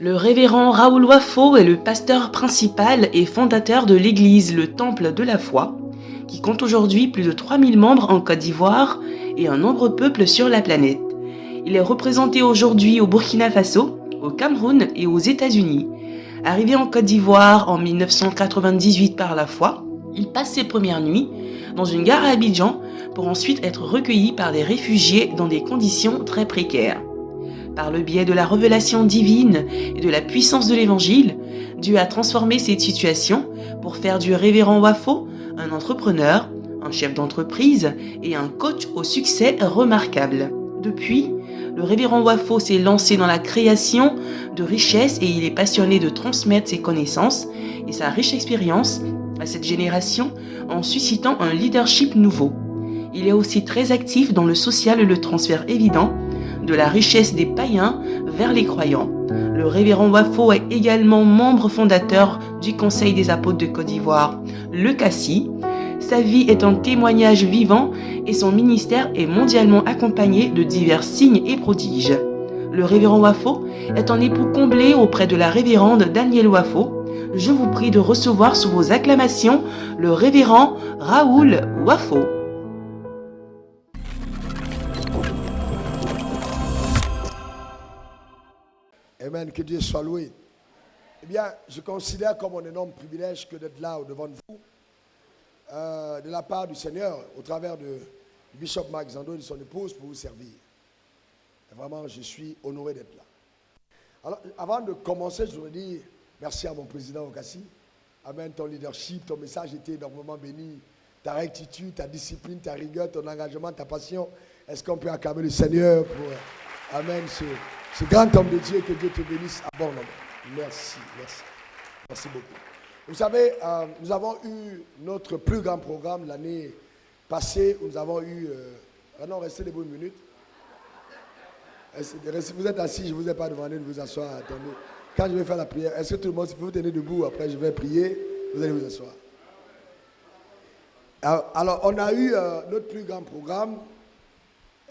Le révérend Raoul Wafo est le pasteur principal et fondateur de l'église Le Temple de la Foi, qui compte aujourd'hui plus de 3000 membres en Côte d'Ivoire et un nombreux peuple sur la planète. Il est représenté aujourd'hui au Burkina Faso, au Cameroun et aux États-Unis. Arrivé en Côte d'Ivoire en 1998 par la foi, il passe ses premières nuits dans une gare à Abidjan pour ensuite être recueilli par des réfugiés dans des conditions très précaires. Par le biais de la révélation divine et de la puissance de l'évangile, Dieu a transformé cette situation pour faire du révérend Wafo un entrepreneur, un chef d'entreprise et un coach au succès remarquable. Depuis, le révérend Wafo s'est lancé dans la création de richesses et il est passionné de transmettre ses connaissances et sa riche expérience à cette génération en suscitant un leadership nouveau. Il est aussi très actif dans le social et le transfert évident de la richesse des païens vers les croyants. Le révérend Wafo est également membre fondateur du Conseil des apôtres de Côte d'Ivoire, le CACI. Sa vie est un témoignage vivant et son ministère est mondialement accompagné de divers signes et prodiges. Le révérend Wafo est un époux comblé auprès de la révérende Danielle Wafo. Je vous prie de recevoir sous vos acclamations le révérend Raoul Wafo. Amen, que Dieu soit loué. Eh bien, je considère comme un énorme privilège que d'être là devant vous, de la part du Seigneur, au travers de Bishop Mark Zando et de son épouse pour vous servir. Et vraiment, je suis honoré d'être là. Alors, avant de commencer, je voudrais dire merci à mon président Okassi. Amen, ton leadership, ton message était énormément béni. Ta rectitude, ta discipline, ta rigueur, ton engagement, ta passion. Est-ce qu'on peut acclamer le Seigneur pour, amen, ce grand homme de Dieu, que Dieu te bénisse abondamment. Merci, merci. Merci beaucoup. Vous savez, nous avons eu notre plus grand programme l'année passée, où nous avons eu... non, restez debout une minute. Vous êtes assis, je ne vous ai pas demandé de vous asseoir. Attendez. Quand je vais faire la prière, est-ce que tout le monde, si vous tenez debout, après je vais prier, vous allez vous asseoir. Alors, on a eu notre plus grand programme,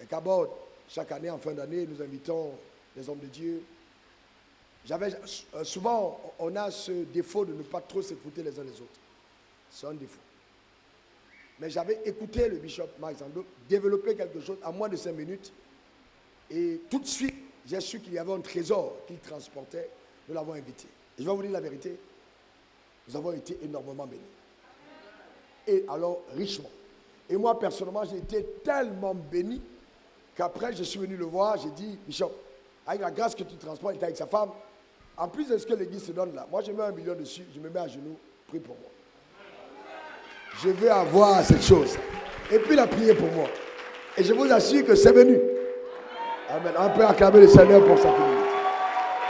et qu'abord, chaque année, en fin d'année, nous invitons les hommes de Dieu. Souvent, on a ce défaut de ne pas trop s'écouter les uns les autres. C'est un défaut. Mais j'avais écouté le bishop Mark Zando développer quelque chose en moins de 5 minutes. Et tout de suite, j'ai su qu'il y avait un trésor qu'il transportait. Nous l'avons invité. Et je vais vous dire la vérité. Nous avons été énormément bénis. Et alors, richement. Et moi, personnellement, j'ai été tellement béni qu'après, je suis venu le voir. J'ai dit, Bishop, avec la grâce que tu transportes, il est avec sa femme. En plus de ce que l'église se donne là, moi je mets 1 million dessus, je me mets à genoux, prie pour moi. Je veux avoir cette chose. Et puis il a prié pour moi. Et je vous assure que c'est venu. Amen. On peut acclamer le Seigneur pour sa fidélité.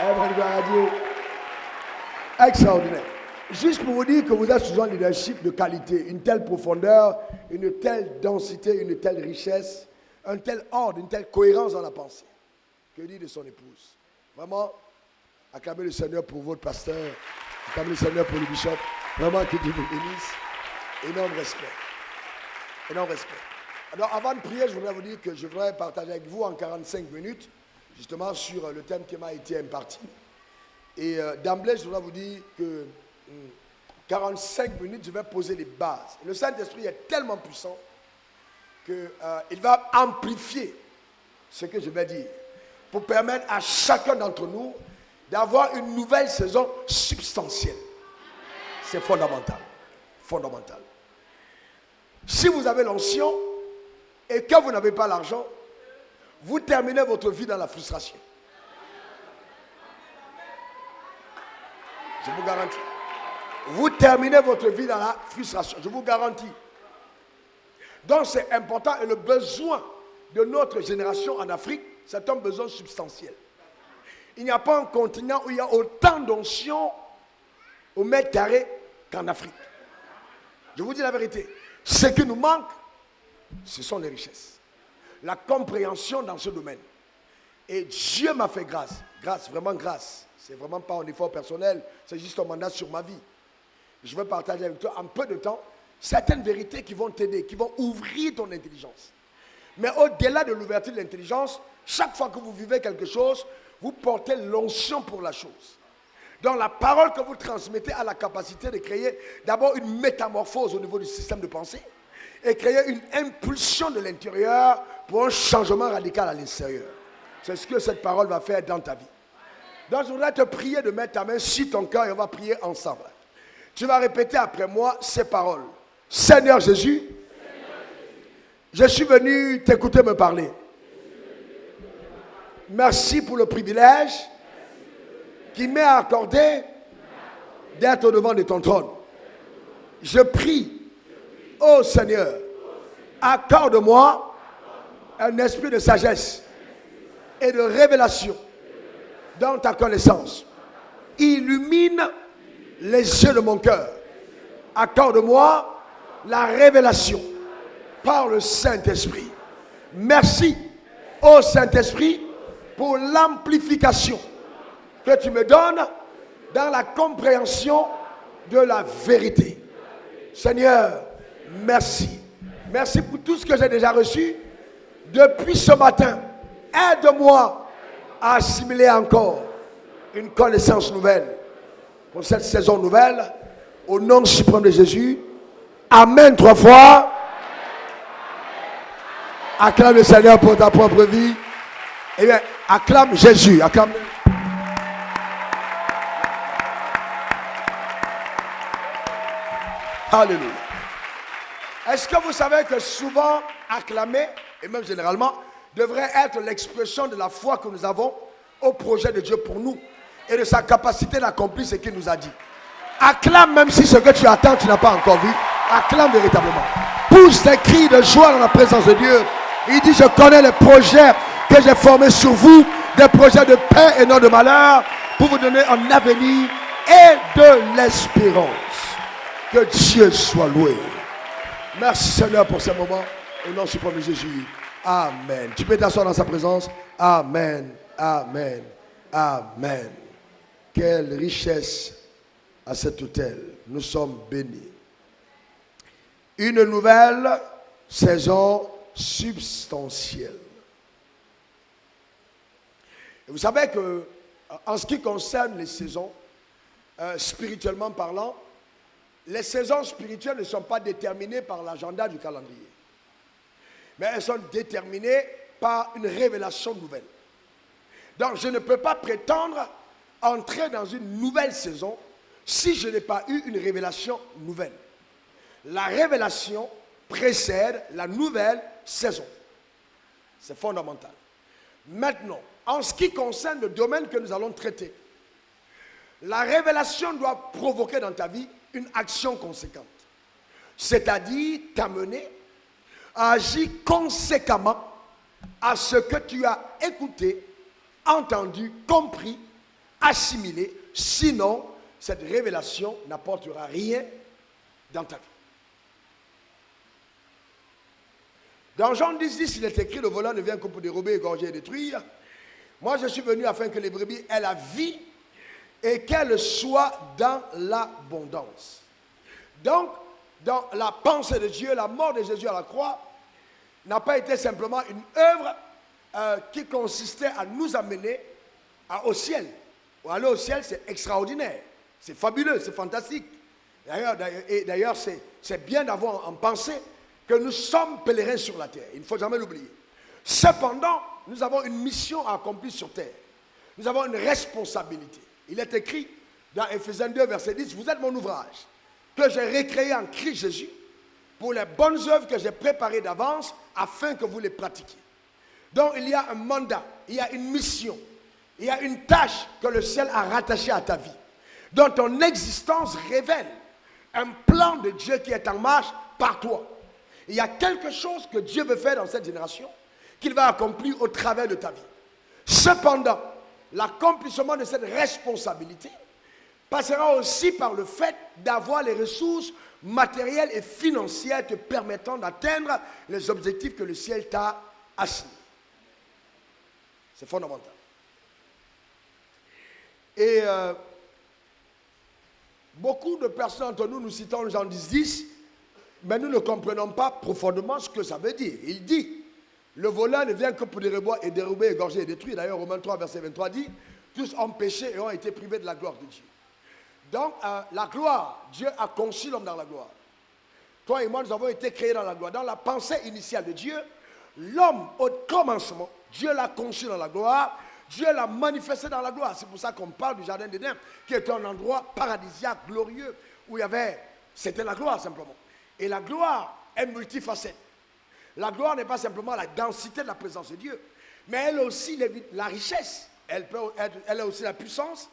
Amen, gloire à Dieu. Extraordinaire. Juste pour vous dire que vous êtes sous un leadership de qualité, une telle profondeur, une telle densité, une telle richesse, un tel ordre, une telle cohérence dans la pensée. Que dit de son épouse. Vraiment, acclamez le Seigneur pour votre pasteur, acclamez le Seigneur pour le bishop. Vraiment, que Dieu vous bénisse. Énorme respect. Énorme respect. Alors, avant de prier, je voudrais vous dire que je voudrais partager avec vous en 45 minutes, justement, sur le thème qui m'a été imparti. Et d'emblée, je voudrais vous dire que 45 minutes, je vais poser les bases. Le Saint-Esprit est tellement puissant qu'il va amplifier ce que je vais dire, pour permettre à chacun d'entre nous d'avoir une nouvelle saison substantielle. C'est fondamental. Fondamental. Si vous avez l'onction et que vous n'avez pas l'argent, vous terminez votre vie dans la frustration. Je vous garantis. Vous terminez votre vie dans la frustration. Je vous garantis. Donc c'est important et le besoin de notre génération en Afrique, c'est un besoin substantiel. Il n'y a pas un continent où il y a autant d'onction au mètre carré qu'en Afrique. Je vous dis la vérité. Ce qui nous manque, ce sont les richesses. La compréhension dans ce domaine. Et Dieu m'a fait grâce. Grâce, vraiment grâce. C'est vraiment pas un effort personnel. C'est juste un mandat sur ma vie. Je veux partager avec toi en peu de temps certaines vérités qui vont t'aider, qui vont ouvrir ton intelligence. Mais au-delà de l'ouverture de l'intelligence, chaque fois que vous vivez quelque chose, vous portez l'onction pour la chose. Donc la parole que vous transmettez a la capacité de créer d'abord une métamorphose au niveau du système de pensée et créer une impulsion de l'intérieur pour un changement radical à l'extérieur. C'est ce que cette parole va faire dans ta vie. Donc je voudrais te prier de mettre ta main sur ton cœur et on va prier ensemble. Tu vas répéter après moi ces paroles. Seigneur Jésus, je suis venu t'écouter me parler. Merci pour le privilège qui m'est accordé d'être au devant de ton trône. Je prie, ô Seigneur, accorde-moi un esprit de sagesse et de révélation dans ta connaissance. Illumine les yeux de mon cœur. Accorde-moi la révélation par le Saint-Esprit. Merci, ô Saint-Esprit, pour l'amplification que tu me donnes dans la compréhension de la vérité. Seigneur, merci. Merci pour tout ce que j'ai déjà reçu depuis ce matin. Aide-moi à assimiler encore une connaissance nouvelle pour cette saison nouvelle. Au nom suprême de Jésus. Amen 3 fois. Acclame le Seigneur pour ta propre vie. Eh bien, acclame Jésus. Acclame. Alléluia. Est-ce que vous savez que souvent acclamer, et même généralement, devrait être l'expression de la foi que nous avons au projet de Dieu pour nous et de sa capacité d'accomplir ce qu'il nous a dit. Acclame même si ce que tu attends, tu n'as pas encore vu. Acclame véritablement. Pousse des cris de joie dans la présence de Dieu. Il dit, je connais les projets que j'ai formés sur vous, des projets de paix et non de malheur, pour vous donner un avenir et de l'espérance. Que Dieu soit loué. Merci Seigneur pour ce moment. Au nom suprême de Jésus. Amen. Tu peux t'asseoir dans sa présence. Amen. Amen. Amen. Quelle richesse à cet autel. Nous sommes bénis. Une nouvelle saison substantielle. Et vous savez que, en ce qui concerne les saisons, spirituellement parlant, les saisons spirituelles ne sont pas déterminées par l'agenda du calendrier. Mais elles sont déterminées par une révélation nouvelle. Donc je ne peux pas prétendre entrer dans une nouvelle saison si je n'ai pas eu une révélation nouvelle. La révélation précède la nouvelle saison. C'est fondamental. Maintenant, en ce qui concerne le domaine que nous allons traiter, la révélation doit provoquer dans ta vie une action conséquente. C'est-à-dire t'amener à agir conséquemment à ce que tu as écouté, entendu, compris, assimilé. Sinon, cette révélation n'apportera rien dans ta vie. Dans Jean 10, il est écrit, le volant ne vient que pour dérober, égorger et détruire. Moi, je suis venu afin que les brebis aient la vie et qu'elle soit dans l'abondance. Donc, dans la pensée de Dieu, la mort de Jésus à la croix n'a pas été simplement une œuvre qui consistait à nous amener au ciel. Ou aller au ciel, c'est extraordinaire, c'est fabuleux, c'est fantastique. D'ailleurs, c'est bien d'avoir en pensée que nous sommes pèlerins sur la terre. Il ne faut jamais l'oublier. Cependant, nous avons une mission à accomplir sur terre. Nous avons une responsabilité. Il est écrit dans Ephésiens 2, verset 10, vous êtes mon ouvrage, que j'ai recréé en Christ Jésus, pour les bonnes œuvres que j'ai préparées d'avance, afin que vous les pratiquiez. Donc il y a un mandat, il y a une mission, il y a une tâche que le ciel a rattachée à ta vie, dont ton existence révèle un plan de Dieu qui est en marche par toi. Il y a quelque chose que Dieu veut faire dans cette génération, qu'il va accomplir au travers de ta vie. Cependant, l'accomplissement de cette responsabilité passera aussi par le fait d'avoir les ressources matérielles et financières te permettant d'atteindre les objectifs que le ciel t'a assignés. C'est fondamental. Et beaucoup de personnes entre nous, nous citons Jean 10, mais nous ne comprenons pas profondément ce que ça veut dire. Il dit, Le voleur ne vient que pour dérober, égorger et détruire. D'ailleurs, Romains 3, verset 23 dit, tous ont péché et ont été privés de la gloire de Dieu. Donc, la gloire, Dieu a conçu l'homme dans la gloire. Toi et moi, nous avons été créés dans la gloire. Dans la pensée initiale de Dieu, l'homme, au commencement, Dieu l'a conçu dans la gloire, Dieu l'a manifesté dans la gloire. C'est pour ça qu'on parle du jardin d'Éden, qui était un endroit paradisiaque, glorieux, où il y avait, c'était la gloire simplement. Et la gloire est multifacette. La gloire n'est pas simplement la densité de la présence de Dieu, mais elle est aussi la richesse, elle est aussi la puissance,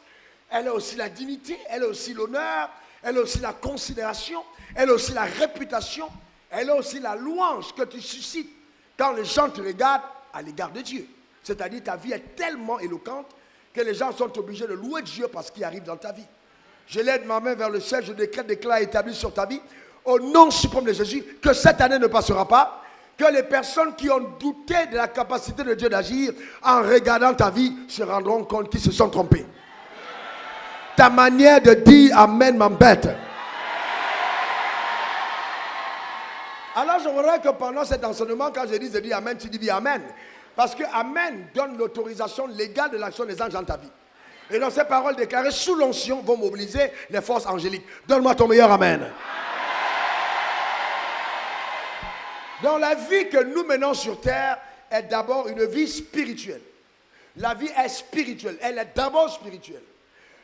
elle est aussi la dignité, elle est aussi l'honneur, elle est aussi la considération, elle est aussi la réputation, elle est aussi la louange que tu suscites quand les gens te regardent à l'égard de Dieu. C'est-à-dire ta vie est tellement éloquente que les gens sont obligés de louer Dieu parce qu'il arrive dans ta vie. Je lève ma main vers le ciel, je décrète d'éclat établi sur ta vie. Au nom suprême de Jésus, que cette année ne passera pas, que les personnes qui ont douté de la capacité de Dieu d'agir en regardant ta vie se rendront compte qu'ils se sont trompés. Ta manière de dire Amen m'embête. Alors je voudrais que pendant cet enseignement, quand je dis Amen, tu dis bien Amen. Parce que Amen donne l'autorisation légale de l'action des anges dans ta vie. Et dans ces paroles déclarées sous l'onction vont mobiliser les forces angéliques. Donne-moi ton meilleur Amen. Donc la vie que nous menons sur terre est d'abord une vie spirituelle. La vie est spirituelle, elle est d'abord spirituelle.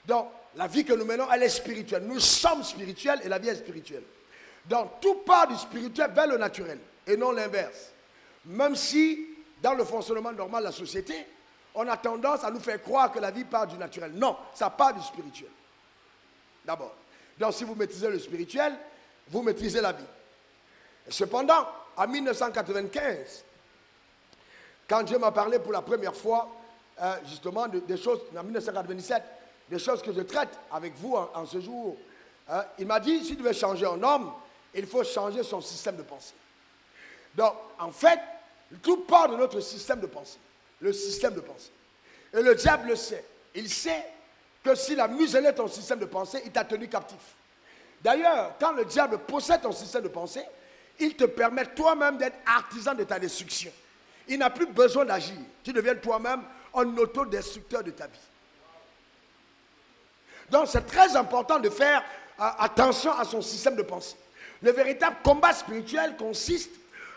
Donc la vie que nous menons, elle est spirituelle. Nous sommes spirituels et la vie est spirituelle. Donc tout part du spirituel vers le naturel et non l'inverse. Même si dans le fonctionnement normal de la société, on a tendance à nous faire croire que la vie part du naturel. Non, ça part du spirituel. D'abord. Donc si vous maîtrisez le spirituel, vous maîtrisez la vie. Et cependant, en 1995, quand Dieu m'a parlé pour la première fois, justement, des choses, en 1997, des choses que je traite avec vous en ce jour, il m'a dit, si tu veux changer un homme, il faut changer son système de pensée. Donc, en fait, tout part de notre système de pensée. Le système de pensée. Et le diable le sait. Il sait que s'il a muselé ton système de pensée, il t'a tenu captif. D'ailleurs, quand le diable possède ton système de pensée, il te permet toi-même d'être artisan de ta destruction. Il n'a plus besoin d'agir. Tu deviens toi-même un autodestructeur de ta vie. Donc c'est très important de faire attention à son système de pensée. Le véritable combat spirituel consiste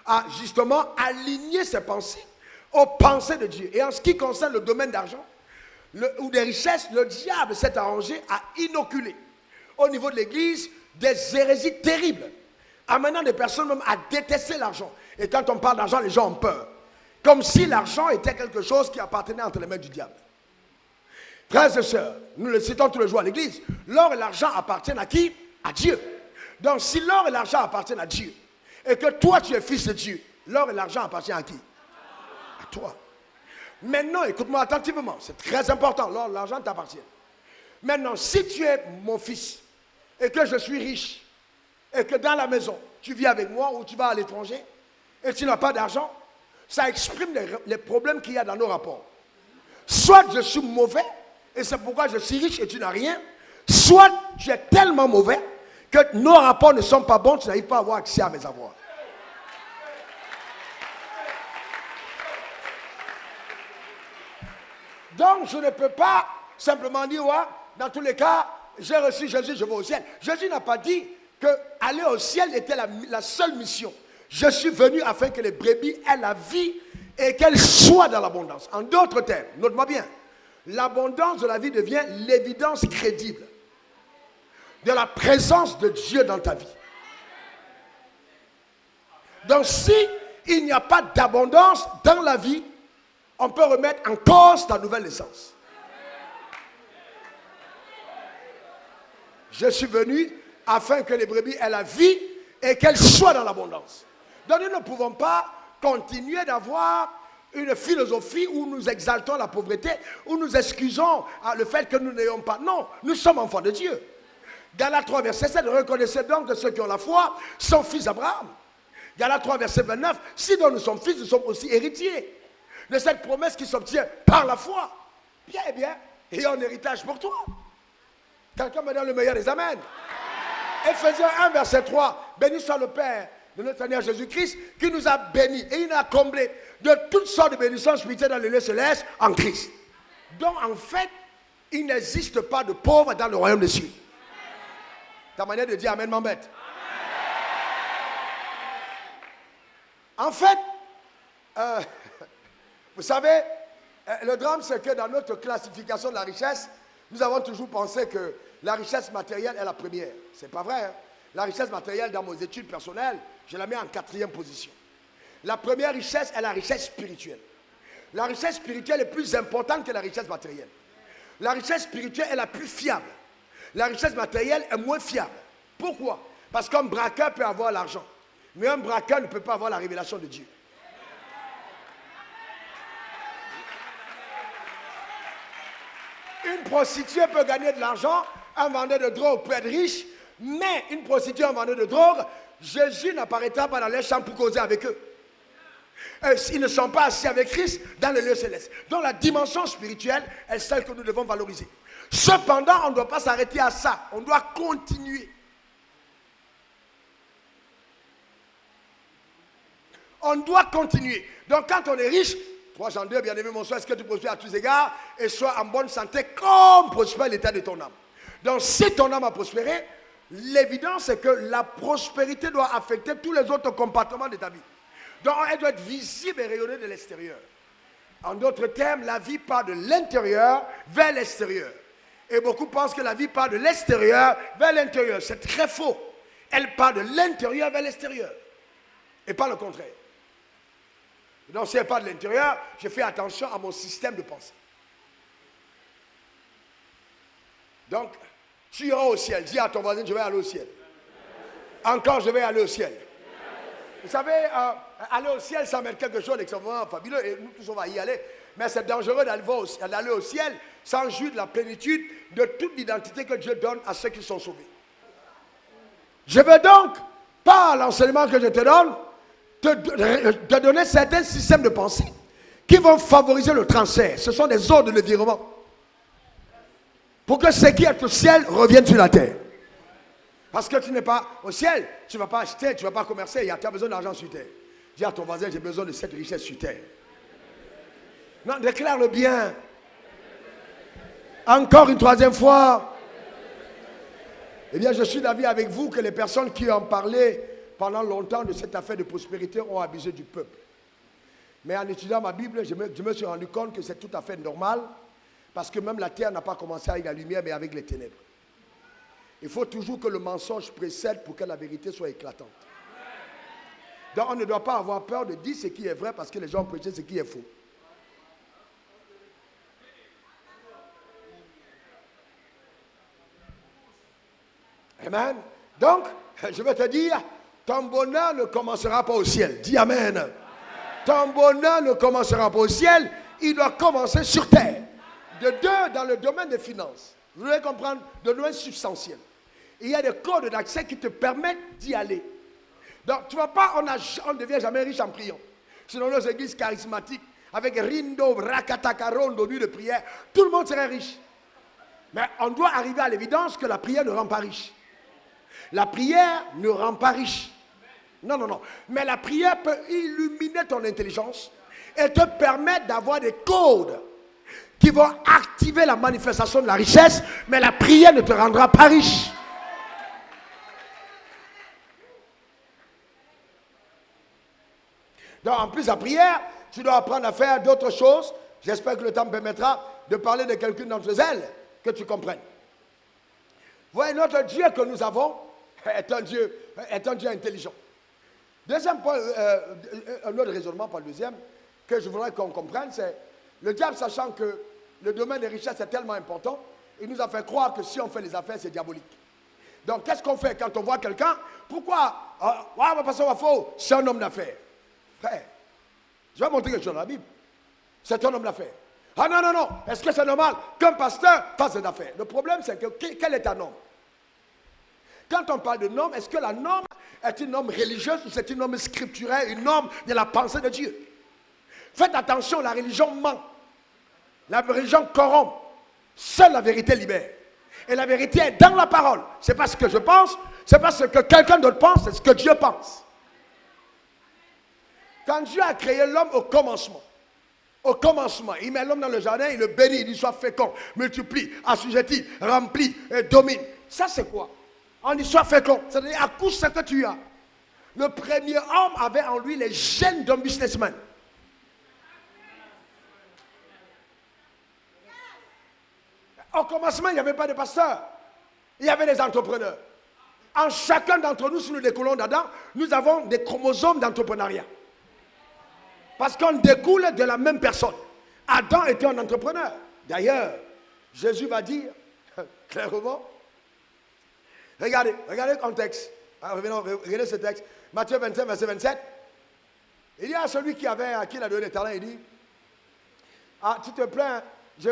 à justement aligner ses pensées aux pensées de Dieu. Et en ce qui concerne le domaine d'argent ou des richesses, le diable s'est arrangé à inoculer au niveau de l'Église des hérésies terribles, amenant des personnes même à détester l'argent. Et quand on parle d'argent, les gens ont peur. Comme si l'argent était quelque chose qui appartenait entre les mains du diable. Frères et sœurs, nous le citons tous les jours à l'église, l'or et l'argent appartiennent à qui? À Dieu. Donc si l'or et l'argent appartiennent à Dieu, et que toi tu es fils de Dieu, l'or et l'argent appartiennent à qui? À toi. Maintenant, écoute-moi attentivement, c'est très important, l'or et l'argent t'appartiennent. Maintenant, si tu es mon fils, et que je suis riche, et que dans la maison, tu vis avec moi ou tu vas à l'étranger, et tu n'as pas d'argent, ça exprime les problèmes qu'il y a dans nos rapports. Soit je suis mauvais, et c'est pourquoi je suis riche et tu n'as rien, soit tu es tellement mauvais que nos rapports ne sont pas bons, tu n'arrives pas à avoir accès à mes avoirs. Donc je ne peux pas simplement dire, ouais, dans tous les cas, j'ai reçu Jésus, je vais au ciel. Jésus n'a pas dit que aller au ciel était la seule mission. Je suis venu afin que les brebis aient la vie et qu'elles soient dans l'abondance. En d'autres termes, note-moi bien, l'abondance de la vie devient l'évidence crédible de la présence de Dieu dans ta vie. Donc si il n'y a pas d'abondance dans la vie, on peut remettre en cause ta nouvelle naissance. Je suis venu afin que les brebis aient la vie et qu'elles soient dans l'abondance. Donc nous ne pouvons pas continuer d'avoir une philosophie où nous exaltons la pauvreté, où nous excusons le fait que nous n'ayons pas. Non, nous sommes enfants de Dieu. Galates 3, verset 7, reconnaissez donc que ceux qui ont la foi sont fils d'Abraham. Galates 3, verset 29, si donc nous sommes fils, nous sommes aussi héritiers de cette promesse qui s'obtient par la foi. Bien, eh bien, et un héritage pour toi. Quelqu'un me donne le meilleur des amens. Éphésiens 1, verset 3, béni soit le Père de notre Seigneur Jésus-Christ qui nous a bénis et il nous a comblés de toutes sortes de bénédictions spirituelles dans le lieu céleste en Christ. Donc en fait, il n'existe pas de pauvres dans le royaume des cieux. Ta manière de dire amen m'embête. En fait, vous savez, le drame c'est que dans notre classification de la richesse, nous avons toujours pensé que la richesse matérielle est la première. C'est pas vrai. Hein? La richesse matérielle dans mes études personnelles, je la mets en 4e position. La première richesse est la richesse spirituelle. La richesse spirituelle est plus importante que la richesse matérielle. La richesse spirituelle est la plus fiable. La richesse matérielle est moins fiable. Pourquoi? Parce qu'un braqueur peut avoir l'argent. Mais un braqueur ne peut pas avoir la révélation de Dieu. Une prostituée peut gagner de l'argent, un vendeur de drogue peut être riche, mais une prostituée, un vendeur de drogue, Jésus n'apparaîtra pas dans les champs pour causer avec eux. Ils ne sont pas assis avec Christ dans le lieu céleste. Donc la dimension spirituelle est celle que nous devons valoriser. Cependant, on ne doit pas s'arrêter à ça. On doit continuer. On doit continuer. Donc quand on est riche, 3 Jean 2, bien-aimé mon soeur, est-ce que tu prospères à tous égards et sois en bonne santé comme prospère l'état de ton âme. Donc si ton âme a prospéré, l'évidence c'est que la prospérité doit affecter tous les autres compartiments de ta vie. Donc elle doit être visible et rayonnée de l'extérieur. En d'autres termes, la vie part de l'intérieur vers l'extérieur. Et beaucoup pensent que la vie part de l'extérieur vers l'intérieur. C'est très faux. Elle part de l'intérieur vers l'extérieur. Et pas le contraire. Donc si elle part de l'intérieur, je fais attention à mon système de pensée. Donc, tu iras au ciel. Dis à ton voisin, je vais aller au ciel. Encore, je vais aller au ciel. Vous savez, aller au ciel, ça met quelque chose d'extrêmement fabuleux. Et nous tous, on va y aller. Mais c'est dangereux d'aller au ciel sans jouir de la plénitude de toute l'identité que Dieu donne à ceux qui sont sauvés. Je veux donc, par l'enseignement que je te donne, te donner certains systèmes de pensée qui vont favoriser le transfert. Ce sont des ordres de virement. Pour que ce qui est au ciel revienne sur la terre. Parce que tu n'es pas au ciel, tu ne vas pas acheter, tu ne vas pas commercer, tu as besoin d'argent sur terre. Dis à ton voisin, j'ai besoin de cette richesse sur terre. Non, déclare-le bien. Encore une 3e fois. Eh bien, je suis d'avis avec vous que les personnes qui ont parlé pendant longtemps de cette affaire de prospérité ont abusé du peuple. Mais en étudiant ma Bible, je me suis rendu compte que c'est tout à fait normal, parce que même la terre n'a pas commencé avec la lumière, mais avec les ténèbres. Il faut toujours que le mensonge précède pour que la vérité soit éclatante. Donc on ne doit pas avoir peur de dire ce qui est vrai, parce que les gens prêchent ce qui est faux. Amen. Donc, je vais te dire, ton bonheur ne commencera pas au ciel. Dis amen. Amen. Ton bonheur ne commencera pas au ciel, il doit commencer sur terre. De deux, dans le domaine des finances. Vous devez comprendre, de domaine substantiel. Il y a des codes d'accès qui te permettent d'y aller. Donc, tu ne vas pas, on ne devient jamais riche en priant. Selon nos églises charismatiques, avec Rindo, Rakatakarondo, nuit de prière, tout le monde serait riche. Mais on doit arriver à l'évidence que la prière ne rend pas riche. La prière ne rend pas riche. Non, non, non. Mais la prière peut illuminer ton intelligence et te permettre d'avoir des codes qui vont activer la manifestation de la richesse, mais la prière ne te rendra pas riche. Donc, en plus de la prière, tu dois apprendre à faire d'autres choses. J'espère que le temps me permettra de parler de quelqu'une d'entre elles, que tu comprennes. Voyez, notre Dieu que nous avons est un Dieu intelligent. Deuxième point, un autre raisonnement, pas le deuxième, que je voudrais qu'on comprenne, c'est le diable, sachant que le domaine des richesses est tellement important, il nous a fait croire que si on fait les affaires, c'est diabolique. Donc, qu'est-ce qu'on fait quand on voit quelqu'un? Pourquoi? On va passer au faux, c'est un homme d'affaires. Frère, je vais montrer quelque chose dans la Bible. C'est un homme d'affaires. Ah non, non, non. Est-ce que c'est normal qu'un pasteur fasse des affaires? Le problème, c'est que quel est ta norme? Quand on parle de norme, est-ce que la norme est une norme religieuse ou c'est une norme scripturelle, une norme de la pensée de Dieu? Faites attention, la religion ment. La religion corrompt. Seule la vérité libère. Et la vérité est dans la parole. Ce n'est pas ce que je pense, ce n'est pas ce que quelqu'un d'autre pense, c'est ce que Dieu pense. Quand Dieu a créé l'homme au commencement, il met l'homme dans le jardin, il le bénit, il dit sois fécond, multiplie, assujetti, remplis, domine. Ça c'est quoi? On dit sois fécond, c'est-à-dire accouche ce que tu as. Le premier homme avait en lui les gènes d'un businessman. Au commencement, il n'y avait pas de pasteur. Il y avait des entrepreneurs. En chacun d'entre nous, si nous découlons d'Adam, nous avons des chromosomes d'entrepreneuriat. Parce qu'on découle de la même personne. Adam était un entrepreneur. D'ailleurs, Jésus va dire, clairement, regardez le contexte. Regardez ce texte. Matthieu 25, verset 27. Il y a celui à qui il a donné des talents, il dit, ah, tu te plains,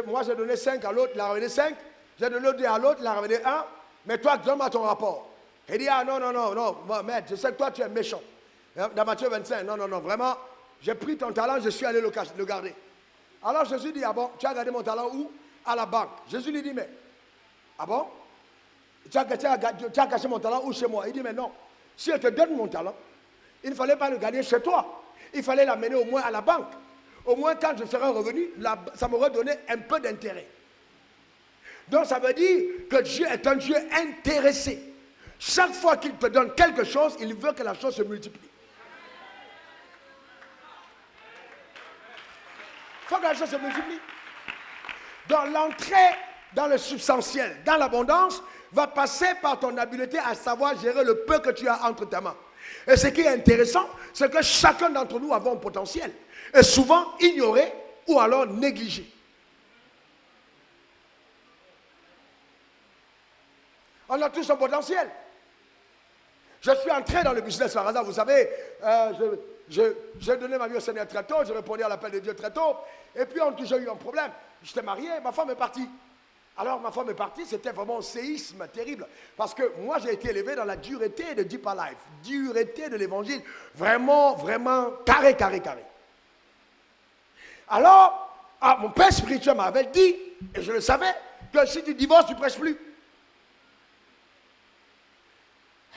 moi j'ai donné 5 à l'autre, il a ramené 5. J'ai donné 2 à l'autre, il a ramené 1. Mais toi, donne-moi ton rapport. Il dit, ah non, maître, je sais que toi tu es méchant. Dans Matthieu 25, non, vraiment, j'ai pris ton talent, je suis allé le garder. Alors Jésus dit, ah bon, tu as gardé mon talent où? À la banque. Jésus lui dit, mais, ah bon? Tu as caché mon talent où? Chez moi. Il dit, mais non, si je te donne mon talent, il ne fallait pas le gagner chez toi. Il fallait l'amener au moins à la banque. Au moins, quand je serai revenu, ça m'aurait donné un peu d'intérêt. Donc, ça veut dire que Dieu est un Dieu intéressé. Chaque fois qu'il te donne quelque chose, il veut que la chose se multiplie. Il faut que la chose se multiplie. Donc, l'entrée dans le substantiel, dans l'abondance, va passer par ton habileté à savoir gérer le peu que tu as entre tes mains. Et ce qui est intéressant, c'est que chacun d'entre nous avons un potentiel. Et souvent ignoré ou alors négligé. On a tous un potentiel. Je suis entré dans le business par hasard. Vous savez, j'ai donné ma vie au Seigneur très tôt. J'ai répondu à l'appel de Dieu très tôt. Et puis, j'ai eu un problème. J'étais marié, ma femme est partie. Alors, ma femme est partie, c'était vraiment un séisme terrible. Parce que moi, j'ai été élevé dans la dureté de Deeper Life. Dureté de l'évangile. Vraiment, vraiment, carré. Alors, mon père spirituel m'avait dit, et je le savais, que si tu divorces, tu ne prêches plus.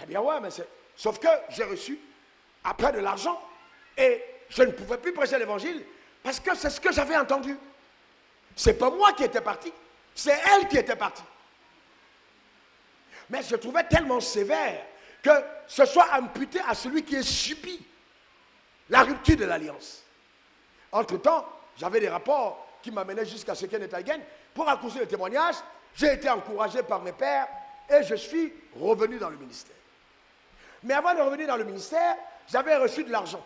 Eh bien ouais, mais sauf que j'ai reçu après de l'argent et je ne pouvais plus prêcher l'évangile parce que c'est ce que j'avais entendu. C'est pas moi qui étais parti, c'est elle qui était partie. Mais je trouvais tellement sévère que ce soit imputé à celui qui a subi la rupture de l'alliance. Entre-temps, j'avais des rapports qui m'amenaient jusqu'à ce qu'elle était gaine. Pour accuser le témoignage, j'ai été encouragé par mes pères et je suis revenu dans le ministère. Mais avant de revenir dans le ministère, j'avais reçu de l'argent.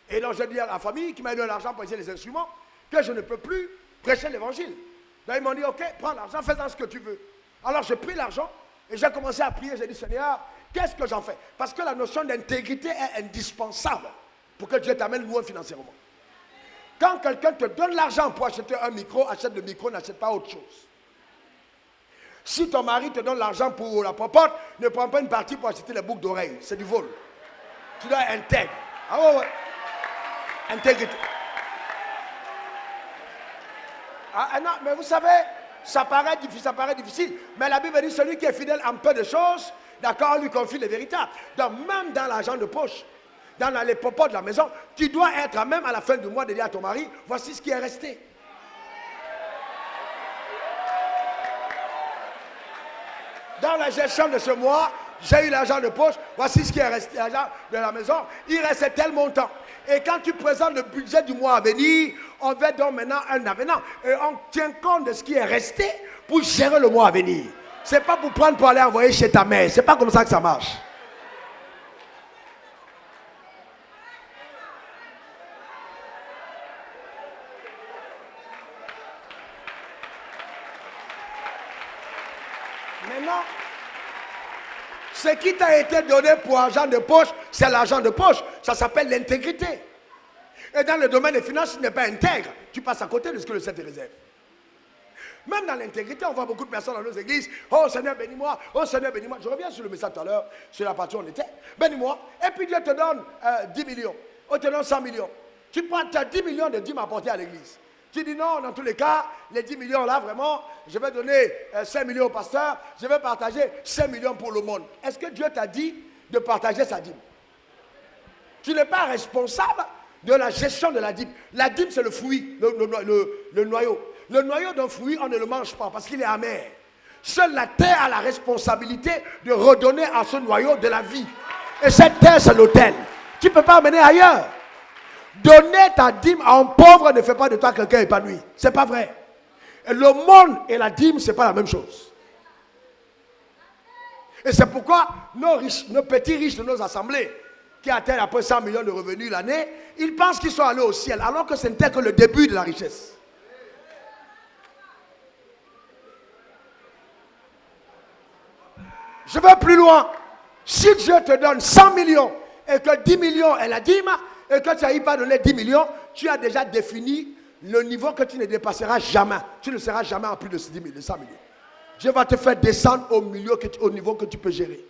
Et donc j'ai dit à la famille qui m'a donné l'argent pour acheter les instruments que je ne peux plus prêcher l'évangile. Donc ils m'ont dit, ok, prends l'argent, fais-en ce que tu veux. Alors j'ai pris l'argent et j'ai commencé à prier. J'ai dit, Seigneur, qu'est-ce que j'en fais? Parce que la notion d'intégrité est indispensable pour que Dieu t'amène loin financièrement. Quand quelqu'un te donne l'argent pour acheter un micro, achète le micro, n'achète pas autre chose. Si ton mari te donne l'argent pour la popote, ne prends pas une partie pour acheter les boucles d'oreilles. C'est du vol. Tu dois être intègre. Ah ouais. Intégrité. Non, mais vous savez, ça paraît difficile. Mais la Bible dit, celui qui est fidèle en peu de choses, d'accord, on lui confie les véritables. Donc même dans l'argent de poche, dans les popotes de la maison, tu dois être même à la fin du mois de dire à ton mari, voici ce qui est resté. Dans la gestion de ce mois, j'ai eu l'argent de poche, voici ce qui est resté, l'argent de la maison, il restait tel montant. Et quand tu présentes le budget du mois à venir, on va donc maintenant un avenant. Et on tient compte de ce qui est resté pour gérer le mois à venir. Ce n'est pas pour prendre pour aller envoyer chez ta mère. Ce n'est pas comme ça que ça marche. Maintenant, ce qui t'a été donné pour argent de poche, c'est l'argent de poche. Ça s'appelle l'intégrité. Et dans le domaine des finances, si tu n'es pas intègre, tu passes à côté de ce que le Seigneur te réserve. Même dans l'intégrité, on voit beaucoup de personnes dans nos églises. Oh Seigneur, bénis-moi. Oh Seigneur, bénis-moi. Je reviens sur le message tout à l'heure, sur la partie où on était. Bénis-moi. Et puis Dieu te donne 10 millions. On te donne 100 millions. Tu prends, tu as 10 millions de dîmes à apporter à l'église. Tu dis non, dans tous les cas, les 10 millions là, vraiment, je vais donner 5 millions au pasteur, je vais partager 5 millions pour le monde. Est-ce que Dieu t'a dit de partager sa dîme? Tu n'es pas responsable de la gestion de la dîme. La dîme, c'est le fruit, le noyau. Le noyau d'un fruit, on ne le mange pas parce qu'il est amer. Seule la terre a la responsabilité de redonner à ce noyau de la vie. Et cette terre, c'est l'autel. Tu ne peux pas amener ailleurs. Donner ta dîme à un pauvre ne fait pas de toi quelqu'un épanoui. Ce n'est pas vrai. Et le monde et la dîme, ce n'est pas la même chose. Et c'est pourquoi nos petits riches de nos assemblées, qui atteignent après 100 millions de revenus l'année, ils pensent qu'ils sont allés au ciel, alors que ce n'était que le début de la richesse. Je vais plus loin. Si Dieu te donne 100 millions et que 10 millions est la dîme, et que tu n'as pas donné 10 millions, tu as déjà défini le niveau que tu ne dépasseras jamais. Tu ne seras jamais en plus de 100 millions. Dieu va te faire descendre au niveau que tu peux gérer.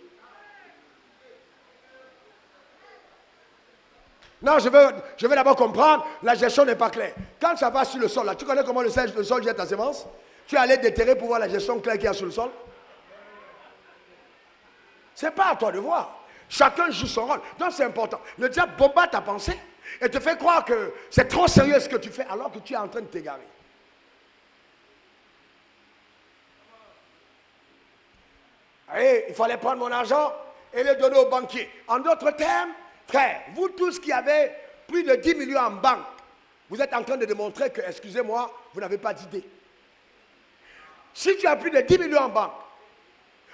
Non, je veux d'abord comprendre, la gestion n'est pas claire. Quand ça va sur le sol, là, tu connais comment le sol jette ta semence? Tu es allé déterrer pour voir la gestion claire qu'il y a sur le sol? Ce n'est pas à toi de voir. Chacun joue son rôle. Donc c'est important. Le diable bombarde ta pensée et te fait croire que c'est trop sérieux ce que tu fais alors que tu es en train de t'égarer. Et il fallait prendre mon argent et le donner au banquier. En d'autres termes, frère, vous tous qui avez plus de 10 millions en banque, vous êtes en train de démontrer que, excusez-moi, vous n'avez pas d'idée. Si tu as plus de 10 millions en banque,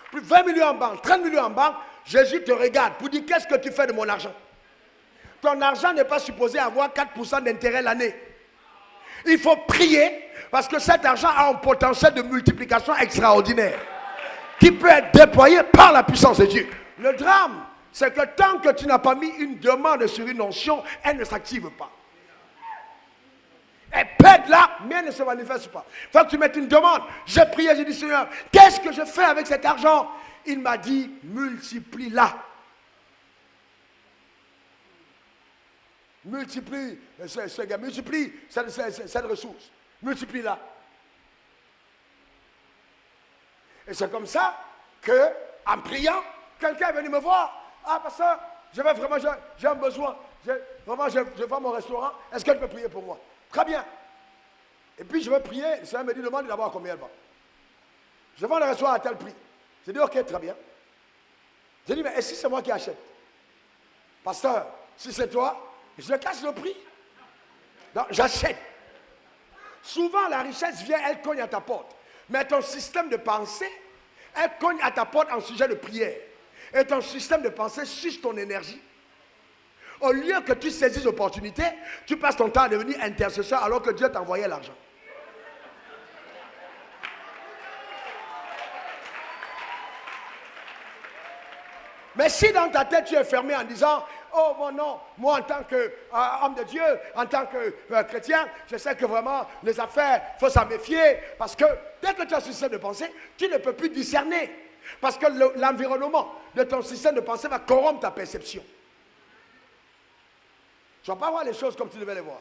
plus de 20 millions en banque, 30 millions en banque, Jésus te regarde pour dire qu'est-ce que tu fais de mon argent. Ton argent n'est pas supposé avoir 4% d'intérêt l'année. Il faut prier parce que cet argent a un potentiel de multiplication extraordinaire qui peut être déployé par la puissance de Dieu. Le drame, c'est que tant que tu n'as pas mis une demande sur une onction, elle ne s'active pas. Elle pète là, mais elle ne se manifeste pas. Il faut que tu mettes une demande. J'ai prié, j'ai dit Seigneur, qu'est-ce que je fais avec cet argent? Il m'a dit, multiplie-la. Multiplie cette ressource. Multiplie-la. Et c'est comme ça que, en priant, quelqu'un est venu me voir. Ah, pasteur, j'ai un besoin. Je vends mon restaurant. Est-ce que tu peux prier pour moi? Très bien. Et puis je vais prier. Le Seigneur me dit, demande d'abord combien elle vend. Je vends le restaurant à tel prix. J'ai dit, ok, très bien. J'ai dit, mais et si c'est moi qui achète? Pasteur, si c'est toi, je casse le prix. Non, j'achète. Souvent, la richesse vient, elle cogne à ta porte. Mais ton système de pensée, elle cogne à ta porte en sujet de prière. Et ton système de pensée suce ton énergie. Au lieu que tu saisisses l'opportunité, tu passes ton temps à devenir intercesseur alors que Dieu t'envoyait l'argent. Mais si dans ta tête tu es fermé en disant, oh mon non, moi en tant qu'homme de Dieu, en tant que chrétien, je sais que vraiment les affaires, il faut s'en méfier. Parce que dès que tu as ce système de pensée, tu ne peux plus discerner. Parce que l'environnement de ton système de pensée va corrompre ta perception. Tu ne vas pas voir les choses comme tu devais les voir.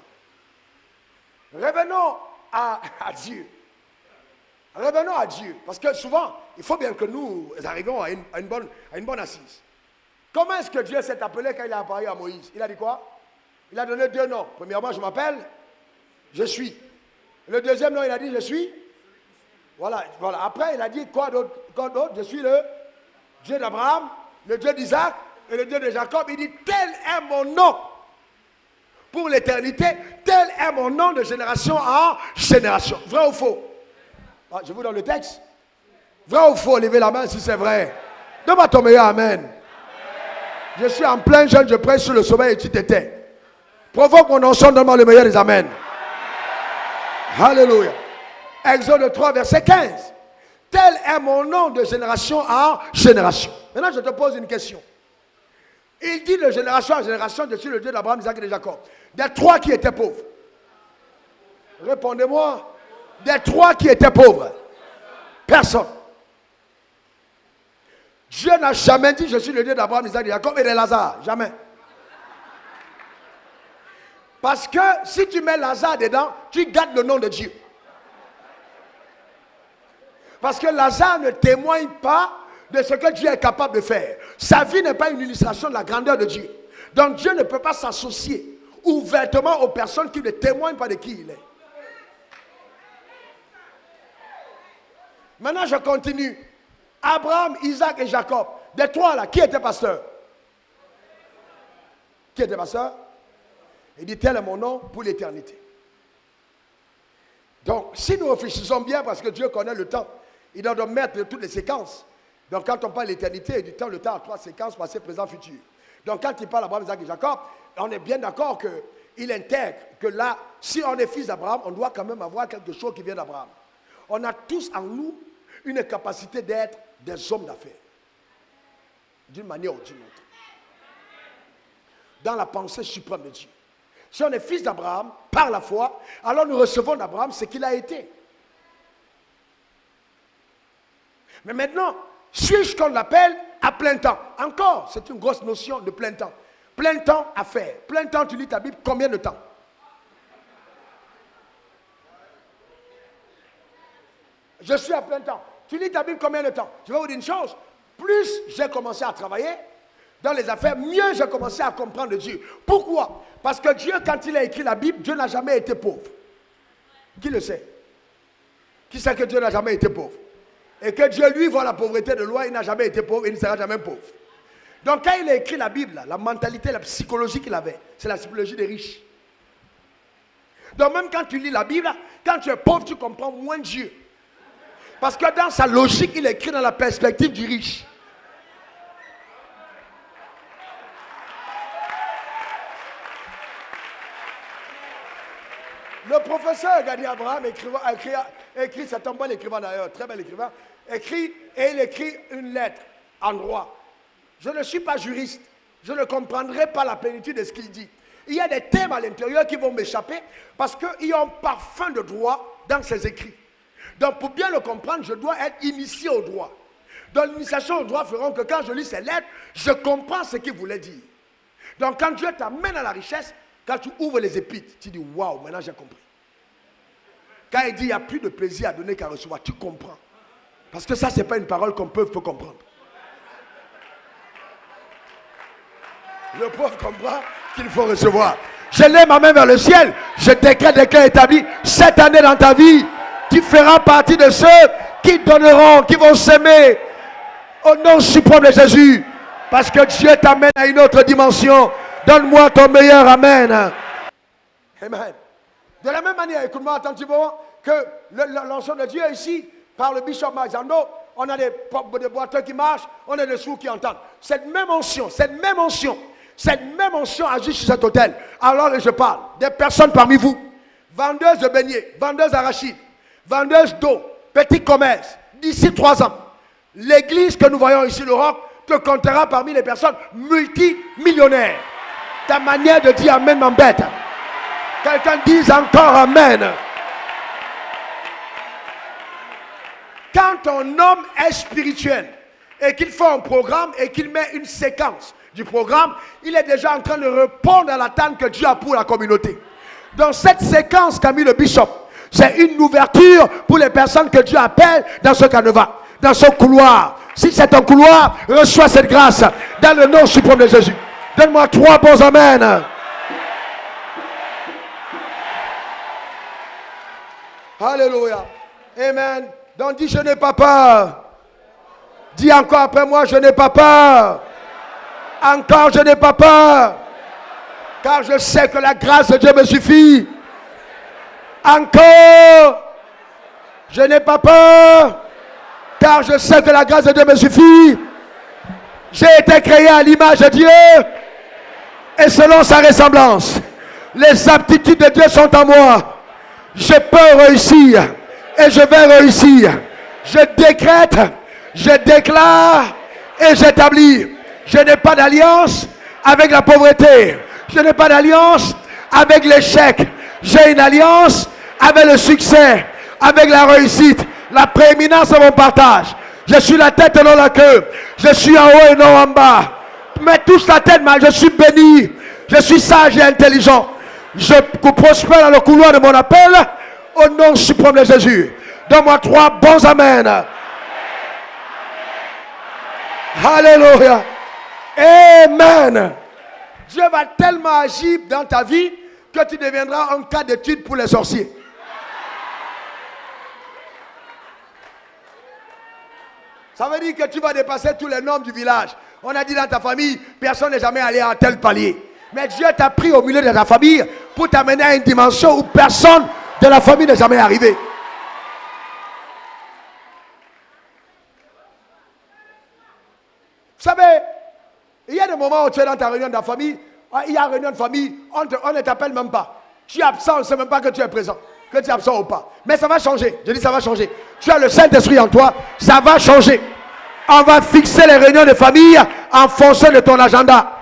Revenons à Dieu. Revenons à Dieu. Parce que souvent, il faut bien que nous arrivions à une bonne assise. Comment est-ce que Dieu s'est appelé quand il a apparu à Moïse? Il a dit quoi? Il a donné deux noms. Premièrement, je m'appelle, je suis. Le deuxième nom, il a dit, je suis. Voilà. Après, il a dit quoi d'autre? Je suis le Dieu d'Abraham, le Dieu d'Isaac et le Dieu de Jacob. Il dit, tel est mon nom pour l'éternité, tel est mon nom de génération en génération. Vrai ou faux? Ah, je vous donne le texte. Vrai ou faux? Levez la main si c'est vrai. Donne-moi ton meilleur amen. Je suis en plein jeûne, je prêche sur le sommeil et tu t'étais. Provoque mon onction, donne-moi le meilleur des amens. Alléluia. Exode 3, verset 15. Tel est mon nom de génération en génération. Maintenant, je te pose une question. Il dit de génération en génération, je suis le Dieu d'Abraham, d'Isaac et de Jacob. Des trois qui étaient pauvres. Répondez-moi. Des trois qui étaient pauvres. Personne. Dieu n'a jamais dit je suis le Dieu d'Abraham, d'Isaac et de Jacob et de Lazare. Jamais. Parce que si tu mets Lazare dedans, tu gardes le nom de Dieu. Parce que Lazare ne témoigne pas de ce que Dieu est capable de faire. Sa vie n'est pas une illustration de la grandeur de Dieu. Donc Dieu ne peut pas s'associer ouvertement aux personnes qui ne témoignent pas de qui il est. Maintenant, je continue. Abraham, Isaac et Jacob. Des trois là, qui était pasteur? Qui était pasteur? Il dit, tel est mon nom pour l'éternité. Donc, si nous réfléchissons bien, parce que Dieu connaît le temps, il doit mettre toutes les séquences. Donc, quand on parle de l'éternité et du temps, le temps a trois séquences, passé, présent, futur. Donc, quand il parle d'Abraham, Isaac et Jacob, on est bien d'accord qu'il intègre que là, si on est fils d'Abraham, on doit quand même avoir quelque chose qui vient d'Abraham. On a tous en nous une capacité d'être des hommes d'affaires, d'une manière ou d'une autre, dans la pensée suprême de Dieu. Si on est fils d'Abraham, par la foi, alors nous recevons d'Abraham ce qu'il a été. Mais maintenant, suis-je qu'on l'appelle à plein temps? Encore, c'est une grosse notion de plein temps. Plein temps à faire. Plein temps, tu lis ta Bible, combien de temps? Je suis à plein temps. Tu lis ta Bible combien de temps? Je vais vous dire une chose. Plus j'ai commencé à travailler dans les affaires, mieux j'ai commencé à comprendre Dieu. Pourquoi? Parce que Dieu, quand il a écrit la Bible, Dieu n'a jamais été pauvre. Qui le sait? Qui sait que Dieu n'a jamais été pauvre? Et que Dieu, lui, voit la pauvreté de loi, il n'a jamais été pauvre et il ne sera jamais pauvre. Donc quand il a écrit la Bible, la mentalité, la psychologie qu'il avait, c'est la psychologie des riches. Donc même quand tu lis la Bible, quand tu es pauvre, tu comprends moins Dieu. Parce que dans sa logique, il est écrit dans la perspective du riche. Le professeur Gadi Abraham écrit, c'est un bon écrivain d'ailleurs, très bel écrivain, écrit et il écrit une lettre en droit. Je ne suis pas juriste, je ne comprendrai pas la plénitude de ce qu'il dit. Il y a des thèmes à l'intérieur qui vont m'échapper parce qu'il y a un parfum de droit dans ses écrits. Donc pour bien le comprendre, je dois être initié au droit. Donc l'initiation au droit fera que quand je lis ces lettres, je comprends ce qu'il voulait dire. Donc quand Dieu t'amène à la richesse, quand tu ouvres les épîtres, tu dis waouh, maintenant j'ai compris. Quand il dit il n'y a plus de plaisir à donner qu'à recevoir, tu comprends. Parce que ça, ce n'est pas une parole qu'on peut comprendre. Le pauvre comprend qu'il faut recevoir. Je lève ma main vers le ciel, je décrète établi cette année dans ta vie. Tu feras partie de ceux qui donneront, qui vont s'aimer au nom suprême de Jésus. Parce que Dieu t'amène à une autre dimension. Donne-moi ton meilleur Amen. Amen. De la même manière, écoute-moi attentivement, que l'onction de Dieu ici, par le bishop Mazando, on a des boiteux qui marchent, on a des sourds qui entendent. Cette même onction agit sur cet hôtel. Alors je parle des personnes parmi vous, vendeuses de beignets, vendeuses d'arachides, vendeuses d'eau, petit commerce, d'ici 3 ans, l'église que nous voyons ici, le Roc, te comptera parmi les personnes multimillionnaires. Ta manière de dire Amen m'embête. Quelqu'un dise encore Amen. Quand ton homme est spirituel et qu'il fait un programme et qu'il met une séquence du programme, il est déjà en train de répondre à l'attente que Dieu a pour la communauté. Dans cette séquence qu'a mis le bishop, c'est une ouverture pour les personnes que Dieu appelle dans ce canevas, dans ce couloir. Si c'est un couloir, reçois cette grâce dans le nom suprême de Jésus. Donne-moi 3 bons Amen. Alléluia. Amen. Donc dis, je n'ai pas peur. Dis encore après moi, je n'ai pas peur. Encore, je n'ai pas peur. Car je sais que la grâce de Dieu me suffit. Encore, je n'ai pas peur. Car je sais que la grâce de Dieu me suffit. J'ai été créé à l'image de Dieu. Et selon sa ressemblance, les aptitudes de Dieu sont en moi. Je peux réussir. Et je vais réussir. Je décrète, je déclare et j'établis. Je n'ai pas d'alliance avec la pauvreté. Je n'ai pas d'alliance avec l'échec. J'ai une alliance avec le succès, avec la réussite, la prééminence de mon partage. Je suis la tête et non la queue. Je suis en haut et non en bas. Mais touche la tête, mal. Je suis béni. Je suis sage et intelligent. Je prospère dans le couloir de mon appel au nom suprême de Jésus. Donne-moi 3 bons Amen. Alléluia. Amen. Dieu va tellement agir dans ta vie que tu deviendras un cas d'étude pour les sorciers. Ça veut dire que tu vas dépasser tous les normes du village. On a dit dans ta famille, personne n'est jamais allé à tel palier. Mais Dieu t'a pris au milieu de ta famille pour t'amener à une dimension où personne de la famille n'est jamais arrivé. Vous savez, il y a des moments où tu es dans ta réunion de la famille, il y a une réunion de famille, on ne t'appelle même pas. Tu es absent, on ne sait même pas que tu es présent, que tu es absent ou pas. Mais ça va changer, je dis ça va changer. Tu as le Saint-Esprit en toi, ça va changer. On va fixer les réunions de famille en fonction de ton agenda.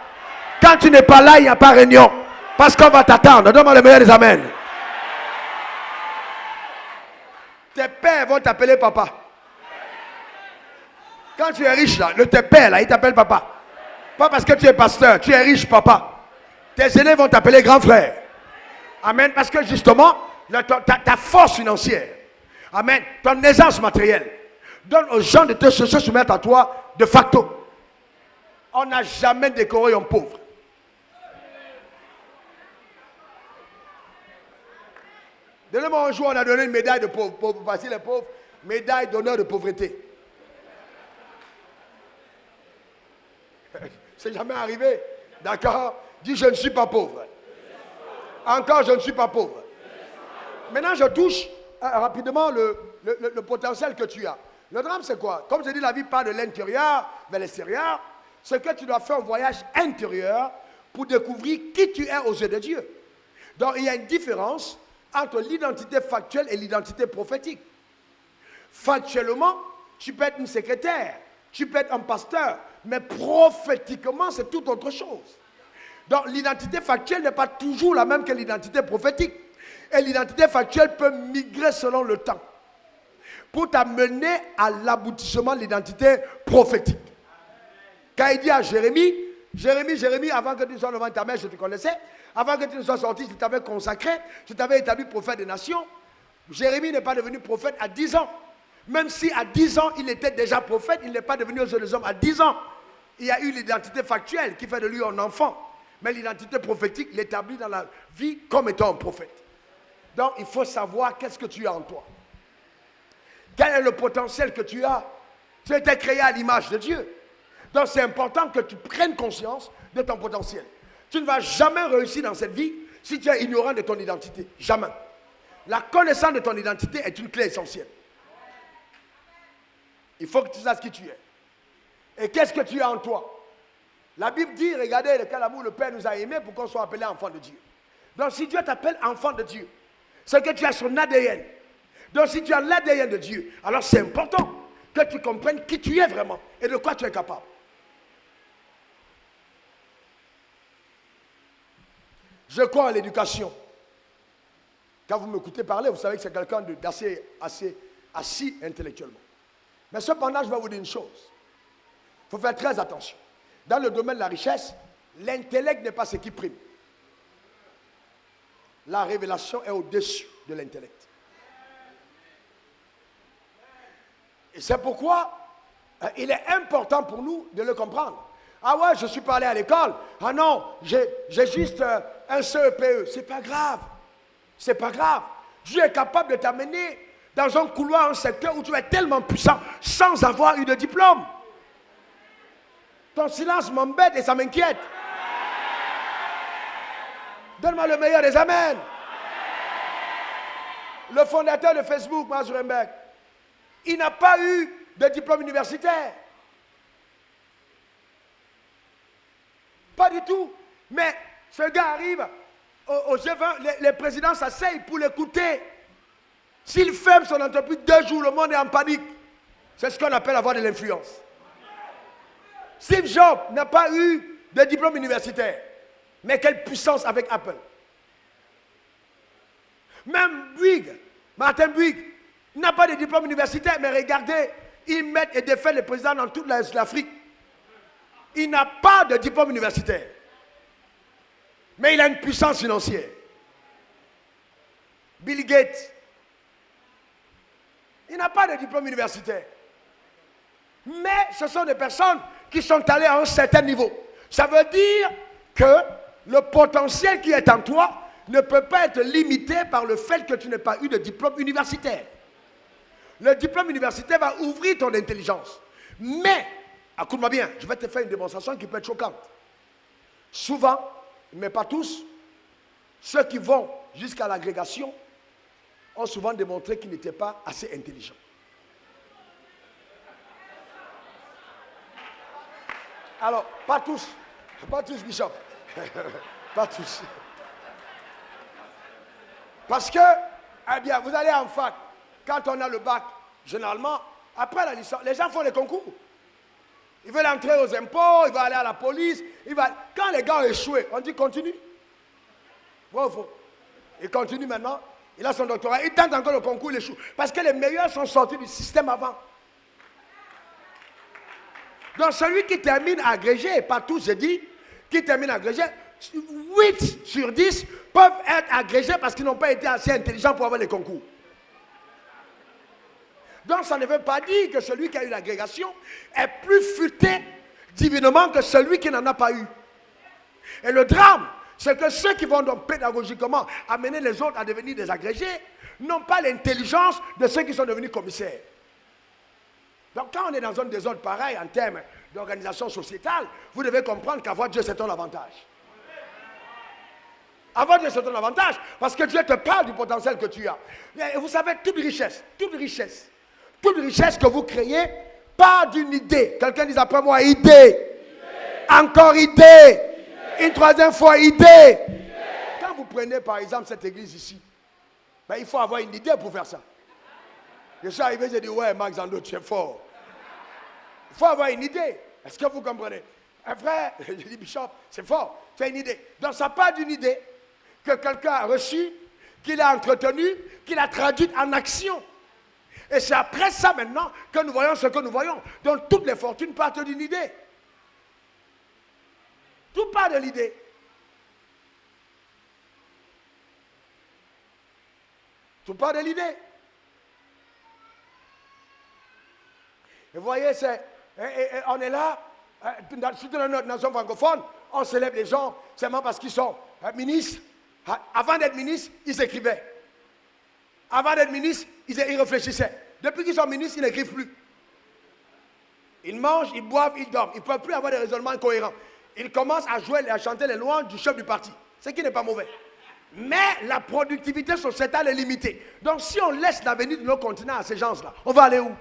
Quand tu n'es pas là, il n'y a pas réunion. Parce qu'on va t'attendre. Donne-moi le meilleur des amens. Tes pères vont t'appeler papa. Quand tu es riche là, tes pères là, ils t'appellent papa. Pas parce que tu es pasteur, tu es riche papa. Tes aînés vont t'appeler grand frère. Amen. Parce que justement, ta force financière, amen, ton aisance matérielle, donne aux gens de se soumettre à toi de facto. On n'a jamais décoré un pauvre. Donnez-moi un jour, on a donné une médaille de pauvre. Pour passer les pauvres, médaille d'honneur de pauvreté. C'est jamais arrivé. D'accord? Dis, je ne suis pas pauvre. Encore, je ne suis pas pauvre. Maintenant, je touche rapidement le potentiel que tu as. Le drame, c'est quoi? Comme je dis, la vie part de l'intérieur vers l'extérieur. C'est que tu dois faire un voyage intérieur pour découvrir qui tu es aux yeux de Dieu. Donc, il y a une différence entre l'identité factuelle et l'identité prophétique. Factuellement, tu peux être une secrétaire, tu peux être un pasteur, mais prophétiquement, c'est tout autre chose. Donc, l'identité factuelle n'est pas toujours la même que l'identité prophétique. Et l'identité factuelle peut migrer selon le temps pour t'amener à l'aboutissement de l'identité prophétique. Quand il dit à Jérémie, Jérémie, avant que tu sois devant ta mère, je te connaissais. Avant que tu ne sois sorti, je t'avais consacré, je t'avais établi prophète des nations. Jérémie n'est pas devenu prophète à 10 ans. Même si à 10 ans, il était déjà prophète, il n'est pas devenu aux yeux des hommes à 10 ans. Il y a eu l'identité factuelle qui fait de lui un enfant. Mais l'identité prophétique l'établit dans la vie comme étant un prophète. Donc, il faut savoir qu'est-ce que tu as en toi. Quel est le potentiel que tu as? Tu as été créé à l'image de Dieu. Donc, c'est important que tu prennes conscience de ton potentiel. Tu ne vas jamais réussir dans cette vie si tu es ignorant de ton identité. Jamais. La connaissance de ton identité est une clé essentielle. Il faut que tu saches qui tu es. Et qu'est-ce que tu as en toi? La Bible dit, regardez de quel amour le Père nous a aimés pour qu'on soit appelé enfant de Dieu. Donc, si Dieu t'appelle enfant de Dieu, c'est que tu as son ADN. Donc, si tu as l'ADN de Dieu, alors c'est important que tu comprennes qui tu es vraiment et de quoi tu es capable. Je crois en l'éducation. Quand vous m'écoutez parler, vous savez que c'est quelqu'un d'assez assis intellectuellement. Mais cependant, je vais vous dire une chose. Il faut faire très attention. Dans le domaine de la richesse, l'intellect n'est pas ce qui prime. La révélation est au-dessus de l'intellect. Et c'est pourquoi il est important pour nous de le comprendre. Ah ouais, je ne suis pas allé à l'école. Ah non, j'ai juste un CEPE. C'est pas grave. C'est pas grave. Dieu est capable de t'amener dans un couloir, un secteur où tu es tellement puissant sans avoir eu de diplôme. Ton silence m'embête et ça m'inquiète. Donne-moi le meilleur des amens. Le fondateur de Facebook, Mark Zuckerberg, il n'a pas eu de diplôme universitaire. Pas du tout. Mais ce gars arrive au G20, les présidents s'asseyent pour l'écouter. S'il ferme son entreprise 2 jours, le monde est en panique. C'est ce qu'on appelle avoir de l'influence. Steve Jobs n'a pas eu de diplôme universitaire. Mais quelle puissance avec Apple. Même Bouygues, Martin Bouygues, n'a pas de diplôme universitaire, mais regardez, il met et défait les présidents dans toute l'Afrique. Il n'a pas de diplôme universitaire. Mais il a une puissance financière. Bill Gates, il n'a pas de diplôme universitaire. Mais ce sont des personnes qui sont allées à un certain niveau. Ça veut dire que le potentiel qui est en toi ne peut pas être limité par le fait que tu n'aies pas eu de diplôme universitaire. Le diplôme universitaire va ouvrir ton intelligence. Mais, écoute-moi bien, je vais te faire une démonstration qui peut être choquante. Souvent, mais pas tous, ceux qui vont jusqu'à l'agrégation ont souvent démontré qu'ils n'étaient pas assez intelligents. Alors, pas tous, Bishop, pas tous. Parce que, eh bien, vous allez en fac, quand on a le bac, généralement, après la licence, les gens font les concours. Ils veulent entrer aux impôts, ils veulent aller à la police. Quand les gars ont échoué, on dit continue. Vrai ou faux? Il continue maintenant, il a son doctorat, il tente encore le concours, il échoue. Parce que les meilleurs sont sortis du système avant. Donc celui qui termine agrégé, pas tous, j'ai dit, qui termine agrégé, 8 sur 10 peuvent être agrégés parce qu'ils n'ont pas été assez intelligents pour avoir les concours. Donc ça ne veut pas dire que celui qui a eu l'agrégation est plus futé divinement que celui qui n'en a pas eu. Et le drame, c'est que ceux qui vont donc pédagogiquement amener les autres à devenir des agrégés n'ont pas l'intelligence de ceux qui sont devenus commissaires. Donc quand on est dans un désordre pareil en termes d'organisation sociétale, vous devez comprendre qu'avoir Dieu c'est un avantage. Avoir Dieu c'est un avantage parce que Dieu te parle du potentiel que tu as. Et vous savez, toute richesse que vous créez part d'une idée. Quelqu'un dit après moi, idée. Encore idée. Une troisième fois, idée. Quand vous prenez par exemple cette église ici, ben, il faut avoir une idée pour faire ça. Je suis arrivé, j'ai dit, ouais, Max Zando, tu es fort. Il faut avoir une idée. Est-ce que vous comprenez? Un frère, j'ai dit, Bishop, c'est fort, tu as une idée. Donc ça part d'une idée que quelqu'un a reçue, qu'il a entretenue, qu'il a traduite en action. Et c'est après ça maintenant que nous voyons ce que nous voyons. Donc toutes les fortunes partent d'une idée. Tout part de l'idée. Tout part de l'idée. Et vous voyez, on est là, surtout dans notre nation francophone, on célèbre les gens seulement parce qu'ils sont ministres. Avant d'être ministres, ils écrivaient. Avant d'être ministres, ils réfléchissaient. Depuis qu'ils sont ministres, ils n'écrivent plus. Ils mangent, ils boivent, ils dorment. Ils ne peuvent plus avoir des raisonnements cohérents. Ils commencent à jouer et à chanter les louanges du chef du parti. Ce qui n'est pas mauvais. Mais la productivité sociétale est limitée. Donc si on laisse l'avenir de nos continents à ces gens-là, on va aller où?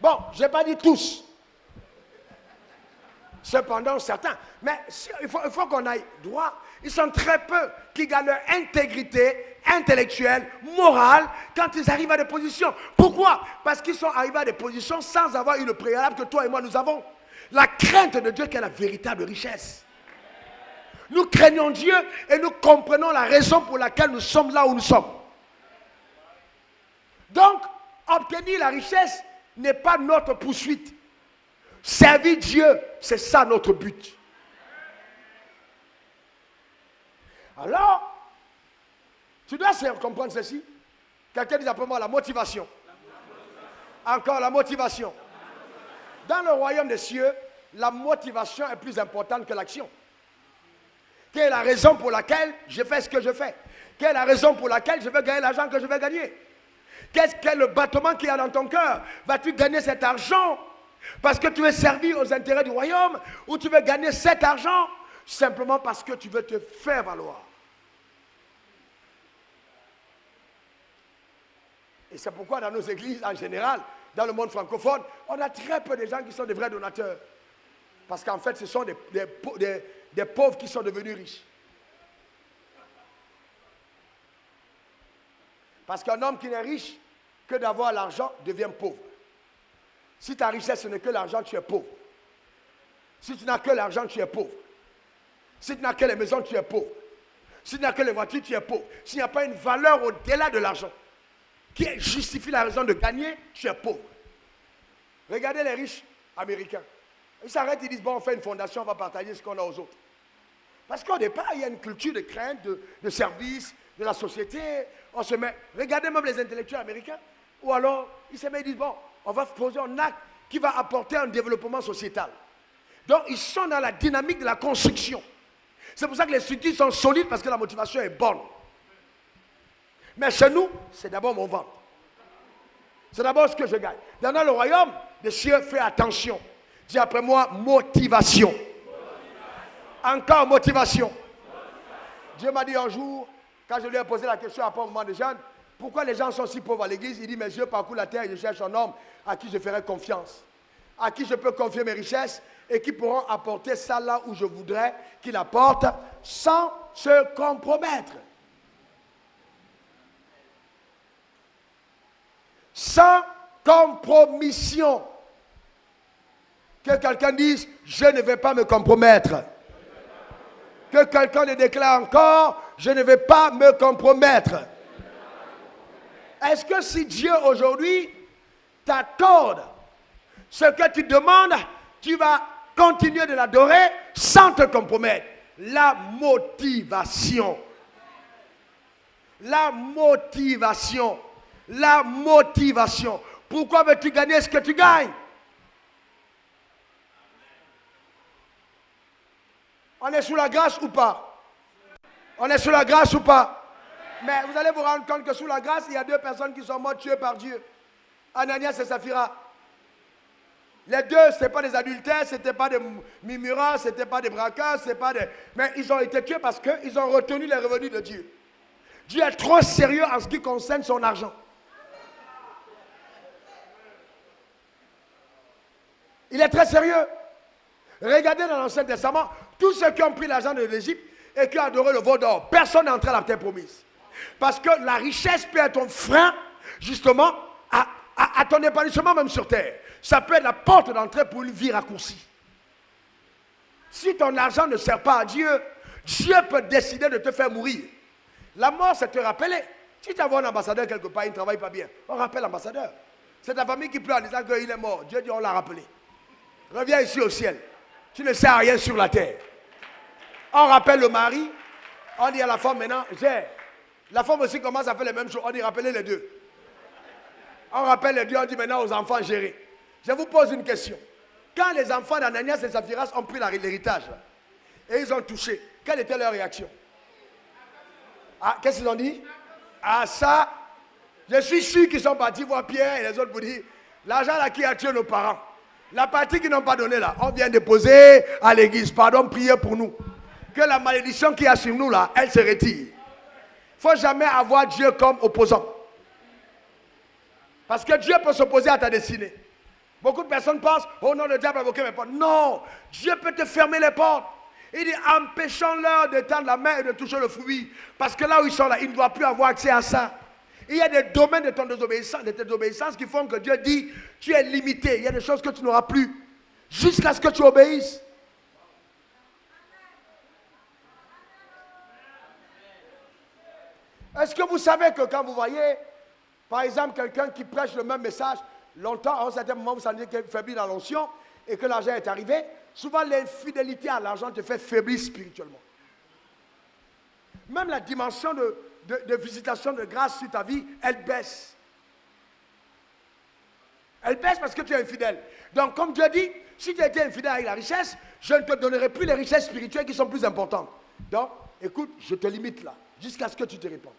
Bon, je n'ai pas dit tous. Cependant, certains. Mais il faut qu'on aille droit. Ils sont très peu qui gagnent leur intégrité intellectuelle, morale, quand ils arrivent à des positions. Pourquoi? Parce qu'ils sont arrivés à des positions sans avoir eu le préalable que toi et moi nous avons. La crainte de Dieu qui est la véritable richesse. Nous craignons Dieu et nous comprenons la raison pour laquelle nous sommes là où nous sommes. Donc, obtenir la richesse n'est pas notre poursuite. Servir Dieu, c'est ça notre but. Alors, tu dois comprendre ceci. Quelqu'un dit après moi la motivation. Encore la motivation. Dans le royaume des cieux, la motivation est plus importante que l'action. Quelle est la raison pour laquelle je fais ce que je fais? Quelle est la raison pour laquelle je veux gagner l'argent que je vais gagner? Quel est le battement qu'il y a dans ton cœur? Vas-tu gagner cet argent parce que tu veux servir aux intérêts du royaume, ou tu veux gagner cet argent simplement parce que tu veux te faire valoir? Et c'est pourquoi dans nos églises en général, dans le monde francophone, on a très peu de gens qui sont des vrais donateurs. Parce qu'en fait, ce sont des pauvres qui sont devenus riches. Parce qu'un homme qui n'est riche que d'avoir l'argent devient pauvre. Si ta richesse ce n'est que l'argent, tu es pauvre. Si tu n'as que l'argent, tu es pauvre. Si tu n'as que les maisons, tu es pauvre. Si tu n'as que les voitures, tu es pauvre. S'il n'y a pas une valeur au-delà de l'argent qui justifie la raison de gagner, tu es pauvre. Regardez les riches américains. Ils s'arrêtent, ils disent, bon, on fait une fondation, on va partager ce qu'on a aux autres. Parce qu'au départ, il y a une culture de crainte, de service, de la société. On se met, regardez même les intellectuels américains, ou alors, ils se mettent, ils disent, bon, on va poser un acte qui va apporter un développement sociétal. Donc, ils sont dans la dynamique de la construction. C'est pour ça que les structures sont solides, parce que la motivation est bonne. Mais chez nous, c'est d'abord mon ventre. C'est d'abord ce que je gagne. Dans le royaume des cieux, fais attention. Dis après moi, motivation. Encore motivation. Dieu m'a dit un jour, quand je lui ai posé la question après un moment de jeûne, pourquoi les gens sont si pauvres à l'église? Il dit, mes yeux parcourent la terre et je cherche un homme à qui je ferai confiance, à qui je peux confier mes richesses et qui pourront apporter ça là où je voudrais qu'il apporte sans se compromettre. Sans compromission. Que quelqu'un dise, je ne vais pas me compromettre. Que quelqu'un le déclare encore, je ne vais pas me compromettre. Est-ce que si Dieu aujourd'hui t'accorde ce que tu demandes, tu vas continuer de l'adorer sans te compromettre? La motivation. La motivation. La motivation. Pourquoi veux-tu gagner ce que tu gagnes? On est sous la grâce ou pas? On est sous la grâce ou pas? Mais vous allez vous rendre compte que sous la grâce, il y a deux personnes qui sont mortes tuées par Dieu. Ananias et Saphira. Les deux, ce n'étaient pas des adultères, ce n'étaient pas des murmurants, ce n'étaient pas des braqueurs, ce n'étaient pas des... Mais ils ont été tués parce qu'ils ont retenu les revenus de Dieu. Dieu est trop sérieux en ce qui concerne son argent. Il est très sérieux. Regardez dans l'Ancien Testament, tous ceux qui ont pris l'argent de l'Égypte et qui ont adoré le veau d'or, personne n'est entré à la terre promise. Parce que la richesse peut être un frein, justement, à ton épanouissement même sur terre. Ça peut être la porte d'entrée pour une vie raccourcie. Si ton argent ne sert pas à Dieu, Dieu peut décider de te faire mourir. La mort, c'est te rappeler. Si tu as un ambassadeur quelque part, il ne travaille pas bien, on rappelle l'ambassadeur. C'est ta famille qui pleure en disant qu'il est mort. Dieu dit, on l'a rappelé. Reviens ici au ciel. Tu ne sers à rien sur la terre. On rappelle le mari. On dit à la femme maintenant, la femme aussi commence à faire les mêmes choses. On dit rappeler les deux. On rappelle les deux, on dit maintenant aux enfants gérer. Je vous pose une question. Quand les enfants d'Ananias et Saphiras ont pris l'héritage et ils ont touché, quelle était leur réaction? Ah, qu'est-ce qu'ils ont dit? Ah ça, je suis sûr qu'ils sont partis voir Pierre et les autres pour dire, l'argent là qui a tué nos parents, la partie qu'ils n'ont pas donnée là, on vient déposer à l'église, pardon, priez pour nous. Que la malédiction qu'il y a sur nous là, elle se retire. Il ne faut jamais avoir Dieu comme opposant. Parce que Dieu peut s'opposer à ta destinée. Beaucoup de personnes pensent, oh non, le diable a bloqué mes portes. Non, Dieu peut te fermer les portes. Il dit, empêchons-leur de tendre la main et de toucher le fruit. Parce que là où ils sont là, ils ne doivent plus avoir accès à ça. Il y a des domaines de ton désobéissance, de tes désobéissances qui font que Dieu dit, tu es limité. Il y a des choses que tu n'auras plus. Jusqu'à ce que tu obéisses. Est-ce que vous savez que quand vous voyez, par exemple, quelqu'un qui prêche le même message, longtemps, à un certain moment, vous sentez qu'il est faibli dans l'onction et que l'argent est arrivé, souvent l'infidélité à l'argent te fait faiblir spirituellement. Même la dimension de visitation de grâce sur ta vie, elle baisse. Elle baisse parce que tu es infidèle. Donc, comme Dieu dit, si tu as été infidèle avec la richesse, je ne te donnerai plus les richesses spirituelles qui sont plus importantes. Donc, écoute, je te limite là, jusqu'à ce que tu te répandes.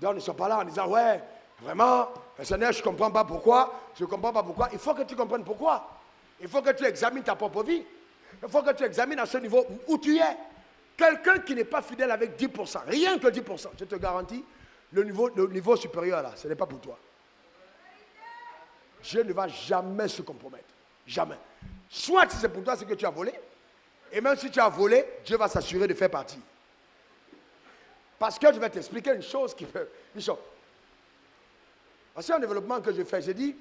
Donc, ils ne sont pas là en disant, ouais, vraiment, Seigneur, je ne comprends pas pourquoi, je ne comprends pas pourquoi. Il faut que tu comprennes pourquoi. Il faut que tu examines ta propre vie. Il faut que tu examines à ce niveau où tu es. Quelqu'un qui n'est pas fidèle avec 10%, rien que 10%, je te garantis, le niveau supérieur là, ce n'est pas pour toi. Dieu ne va jamais se compromettre. Jamais. Soit si c'est pour toi, c'est que tu as volé. Et même si tu as volé, Dieu va s'assurer de faire partie. Parce que je vais t'expliquer une chose qui peut... Bishop, c'est un développement que je fais. J'ai dit,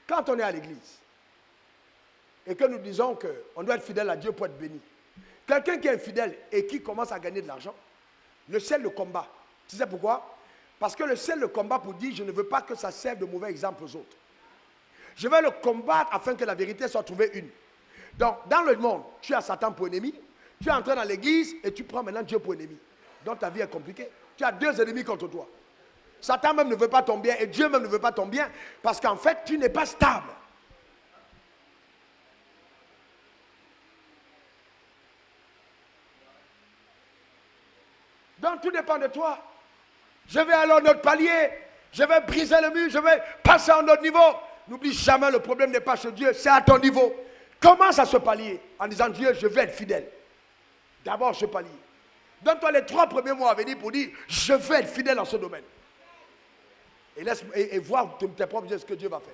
quand on est à l'église, et que nous disons qu'on doit être fidèle à Dieu pour être béni, quelqu'un qui est infidèle et qui commence à gagner de l'argent, le ciel le combat. Tu sais pourquoi? Parce que le ciel le combat pour dire, je ne veux pas que ça serve de mauvais exemple aux autres. Je vais le combattre afin que la vérité soit trouvée une. Donc, dans le monde, tu as Satan pour ennemi, tu es entré dans l'église et tu prends maintenant Dieu pour ennemi. Donc ta vie est compliquée. Tu as deux ennemis contre toi. Satan même ne veut pas ton bien et Dieu même ne veut pas ton bien parce qu'en fait, tu n'es pas stable. Donc tout dépend de toi. Je vais aller à un autre palier, je vais briser le mur, je vais passer à un autre niveau. N'oublie jamais, le problème n'est pas chez Dieu, c'est à ton niveau. Commence à ce palier en disant Dieu, je vais être fidèle. D'abord ce palier. Donne-toi les 3 premiers mois à venir pour dire je vais être fidèle dans ce domaine. Et voir tes propres yeux ce que Dieu va faire.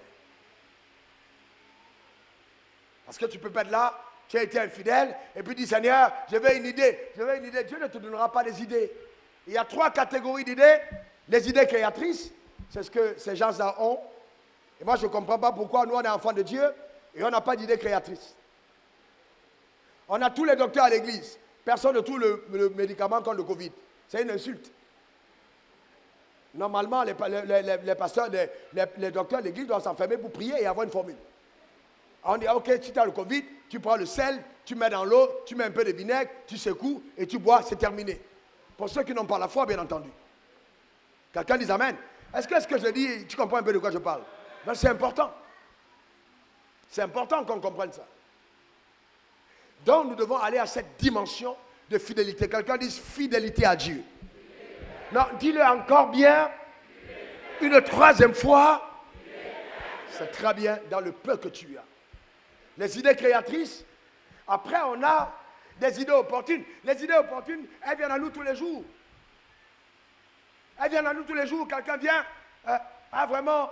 Parce que tu peux pas être là, tu as été infidèle, et puis dis Seigneur, je veux une idée. Dieu ne te donnera pas des idées. Il y a 3 catégories d'idées. Les idées créatrices, c'est ce que ces gens-là ont. Et moi, je ne comprends pas pourquoi nous, on est enfants de Dieu et on n'a pas d'idées créatrices. On a tous les docteurs à l'église. Personne ne trouve le médicament contre le Covid. C'est une insulte. Normalement, les pasteurs, les docteurs de l'église doivent s'enfermer pour prier et avoir une formule. On dit, ok, si tu as le Covid, tu prends le sel, tu mets dans l'eau, tu mets un peu de vinaigre, tu secoues et tu bois, c'est terminé. Pour ceux qui n'ont pas la foi, bien entendu. Quelqu'un dit Amen. Est-ce que ce que je dis, tu comprends un peu de quoi je parle? Ben, c'est important. C'est important qu'on comprenne ça. Donc, nous devons aller à cette dimension de fidélité. Quelqu'un dit fidélité à Dieu. Non, dis-le encore bien. Une 3e fois. C'est très bien dans le peu que tu as. Les idées créatrices. Après, on a des idées opportunes. Les idées opportunes, elles viennent à nous tous les jours. Elles viennent à nous tous les jours. Quelqu'un vient, vraiment,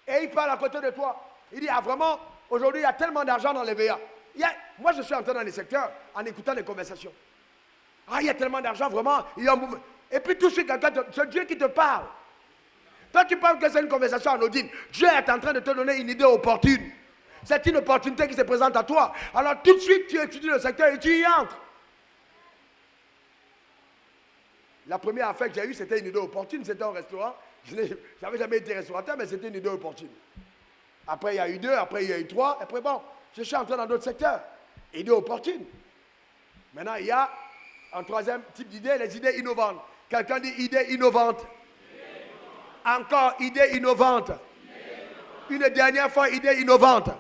et il parle à côté de toi. Il dit, vraiment, aujourd'hui, il y a tellement d'argent dans les VA. Moi, je suis entré dans les secteurs en écoutant des conversations. Il y a tellement d'argent, vraiment. Et puis, tout de suite, c'est Dieu qui te parle. Toi, tu penses que c'est une conversation anodine. Dieu est en train de te donner une idée opportune. C'est une opportunité qui se présente à toi. Alors, tout de suite, tu étudies le secteur et tu y entres. La première affaire que j'ai eue, c'était une idée opportune. C'était au restaurant. Je n'avais jamais été restaurateur, mais c'était une idée opportune. Après, il y a eu 2, après, il y a eu 3. Après, bon, je suis entré dans d'autres secteurs. Idée opportune. Maintenant, il y a un 3e type d'idée, les idées innovantes. Quelqu'un dit idée innovante. Encore, idée innovante. Une dernière fois, idée innovante.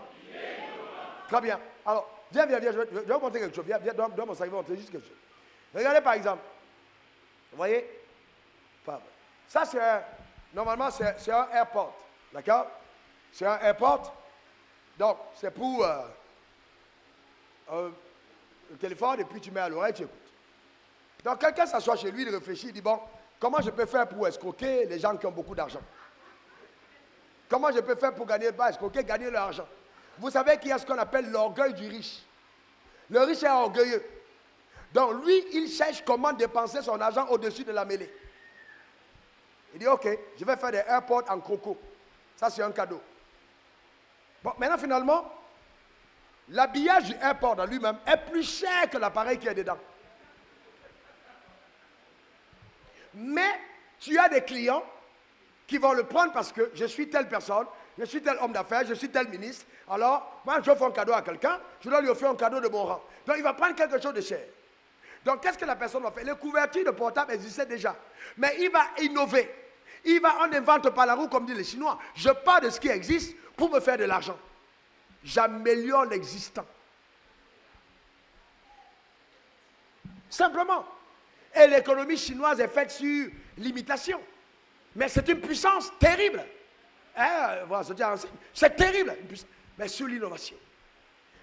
Très bien. Alors, viens, je vais vous montrer quelque chose. Viens, donne-moi ça, je vais vous montrer juste quelque chose. Regardez par exemple. Vous voyez? Ça, normalement, c'est un AirPod. D'accord? C'est un AirPod. Donc, c'est pour le téléphone, et puis tu mets à l'oreille, tu écoutes. Donc, quelqu'un s'assoit chez lui, il réfléchit, il dit, bon, comment je peux faire pour escroquer les gens qui ont beaucoup d'argent? Comment je peux faire pour gagner, pas escroquer, gagner leur argent? Vous savez qu'il y a ce qu'on appelle l'orgueil du riche. Le riche est orgueilleux. Donc, lui, il cherche comment dépenser son argent au-dessus de la mêlée. Il dit, ok, je vais faire des AirPods en croco. Ça, c'est un cadeau. Bon, maintenant, finalement, l'habillage du AirPod en lui-même est plus cher que l'appareil qui est dedans. Mais, tu as des clients qui vont le prendre parce que je suis telle personne, je suis tel homme d'affaires, je suis tel ministre. Alors, moi, je fais un cadeau à quelqu'un, je dois lui offrir un cadeau de mon rang. Donc, il va prendre quelque chose de cher. Donc, qu'est-ce que la personne va faire? Les couvertures de portable existaient déjà. Mais il va innover. On n'invente pas la roue comme disent les Chinois. Je pars de ce qui existe pour me faire de l'argent. J'améliore l'existant. Simplement. Et l'économie chinoise est faite sur l'imitation. Mais c'est une puissance terrible. Voilà, c'est terrible, mais sur l'innovation.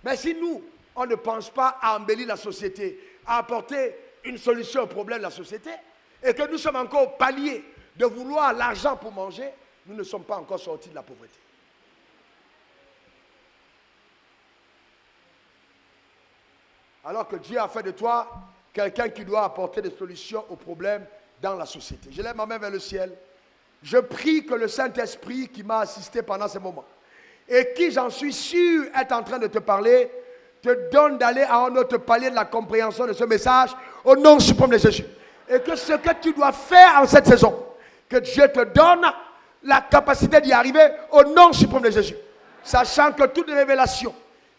Mais si nous, on ne pense pas à embellir la société, à apporter une solution au problème de la société, et que nous sommes encore au palier de vouloir l'argent pour manger, nous ne sommes pas encore sortis de la pauvreté. Alors que Dieu a fait de toi quelqu'un qui doit apporter des solutions aux problèmes dans la société. Je lève ma main vers le ciel. Je prie que le Saint-Esprit qui m'a assisté pendant ces moments et qui, j'en suis sûr, est en train de te parler, te donne d'aller à un autre palier de la compréhension de ce message au nom suprême de Jésus. Et que ce que tu dois faire en cette saison, que Dieu te donne la capacité d'y arriver au nom suprême de Jésus. Sachant que toute révélation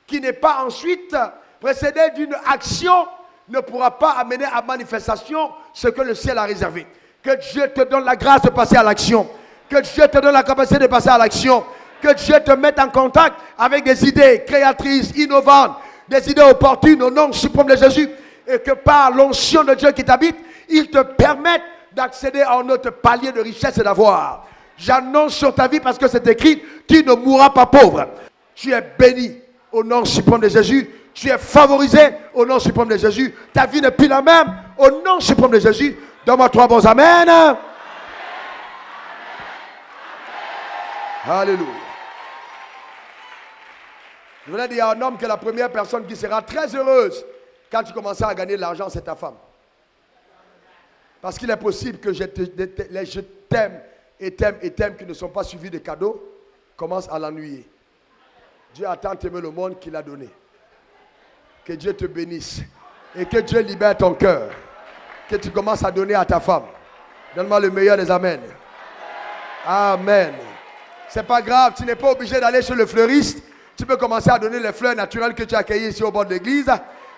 qui n'est pas ensuite précédée d'une action ne pourra pas amener à manifestation ce que le ciel a réservé. Que Dieu te donne la grâce de passer à l'action. Que Dieu te donne la capacité de passer à l'action. Que Dieu te mette en contact avec des idées créatrices, innovantes, des idées opportunes au nom suprême de Jésus. Et que par l'onction de Dieu qui t'habite, il te permette d'accéder à un autre palier de richesse et d'avoir. J'annonce sur ta vie parce que c'est écrit, tu ne mourras pas pauvre. Tu es béni au nom suprême de Jésus. Tu es favorisé au nom suprême de Jésus. Ta vie n'est plus la même au nom suprême de Jésus. Donne-moi 3 bons amen. Amen. Alléluia. Je voulais dire à un homme que la première personne qui sera très heureuse quand tu commenceras à gagner de l'argent, c'est ta femme. Parce qu'il est possible que je t'aime et t'aime qui ne sont pas suivis de cadeaux commencent à l'ennuyer. Dieu a tant aimé le monde qu'il a donné. Que Dieu te bénisse et que Dieu libère ton cœur. Que tu commences à donner à ta femme. Donne-moi le meilleur des amens. Amen. C'est pas grave, tu n'es pas obligé d'aller chez le fleuriste. Tu peux commencer à donner les fleurs naturelles que tu as cueillies ici au bord de l'église.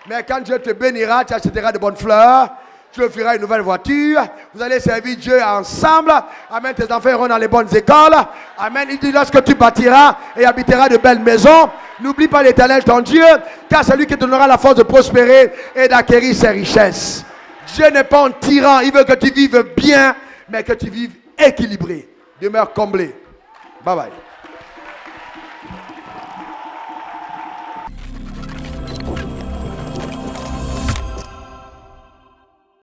Mais quand Dieu te bénira, tu achèteras de bonnes fleurs. Tu offriras une nouvelle voiture. Vous allez servir Dieu ensemble. Amen. Tes enfants iront dans les bonnes écoles. Amen. Il dit lorsque tu bâtiras et habiteras de belles maisons, n'oublie pas l'Éternel ton Dieu, car c'est lui qui te donnera la force de prospérer et d'acquérir ses richesses. Dieu n'est pas un tyran. Il veut que tu vives bien, mais que tu vives équilibré. Demeure comblé. Bye bye.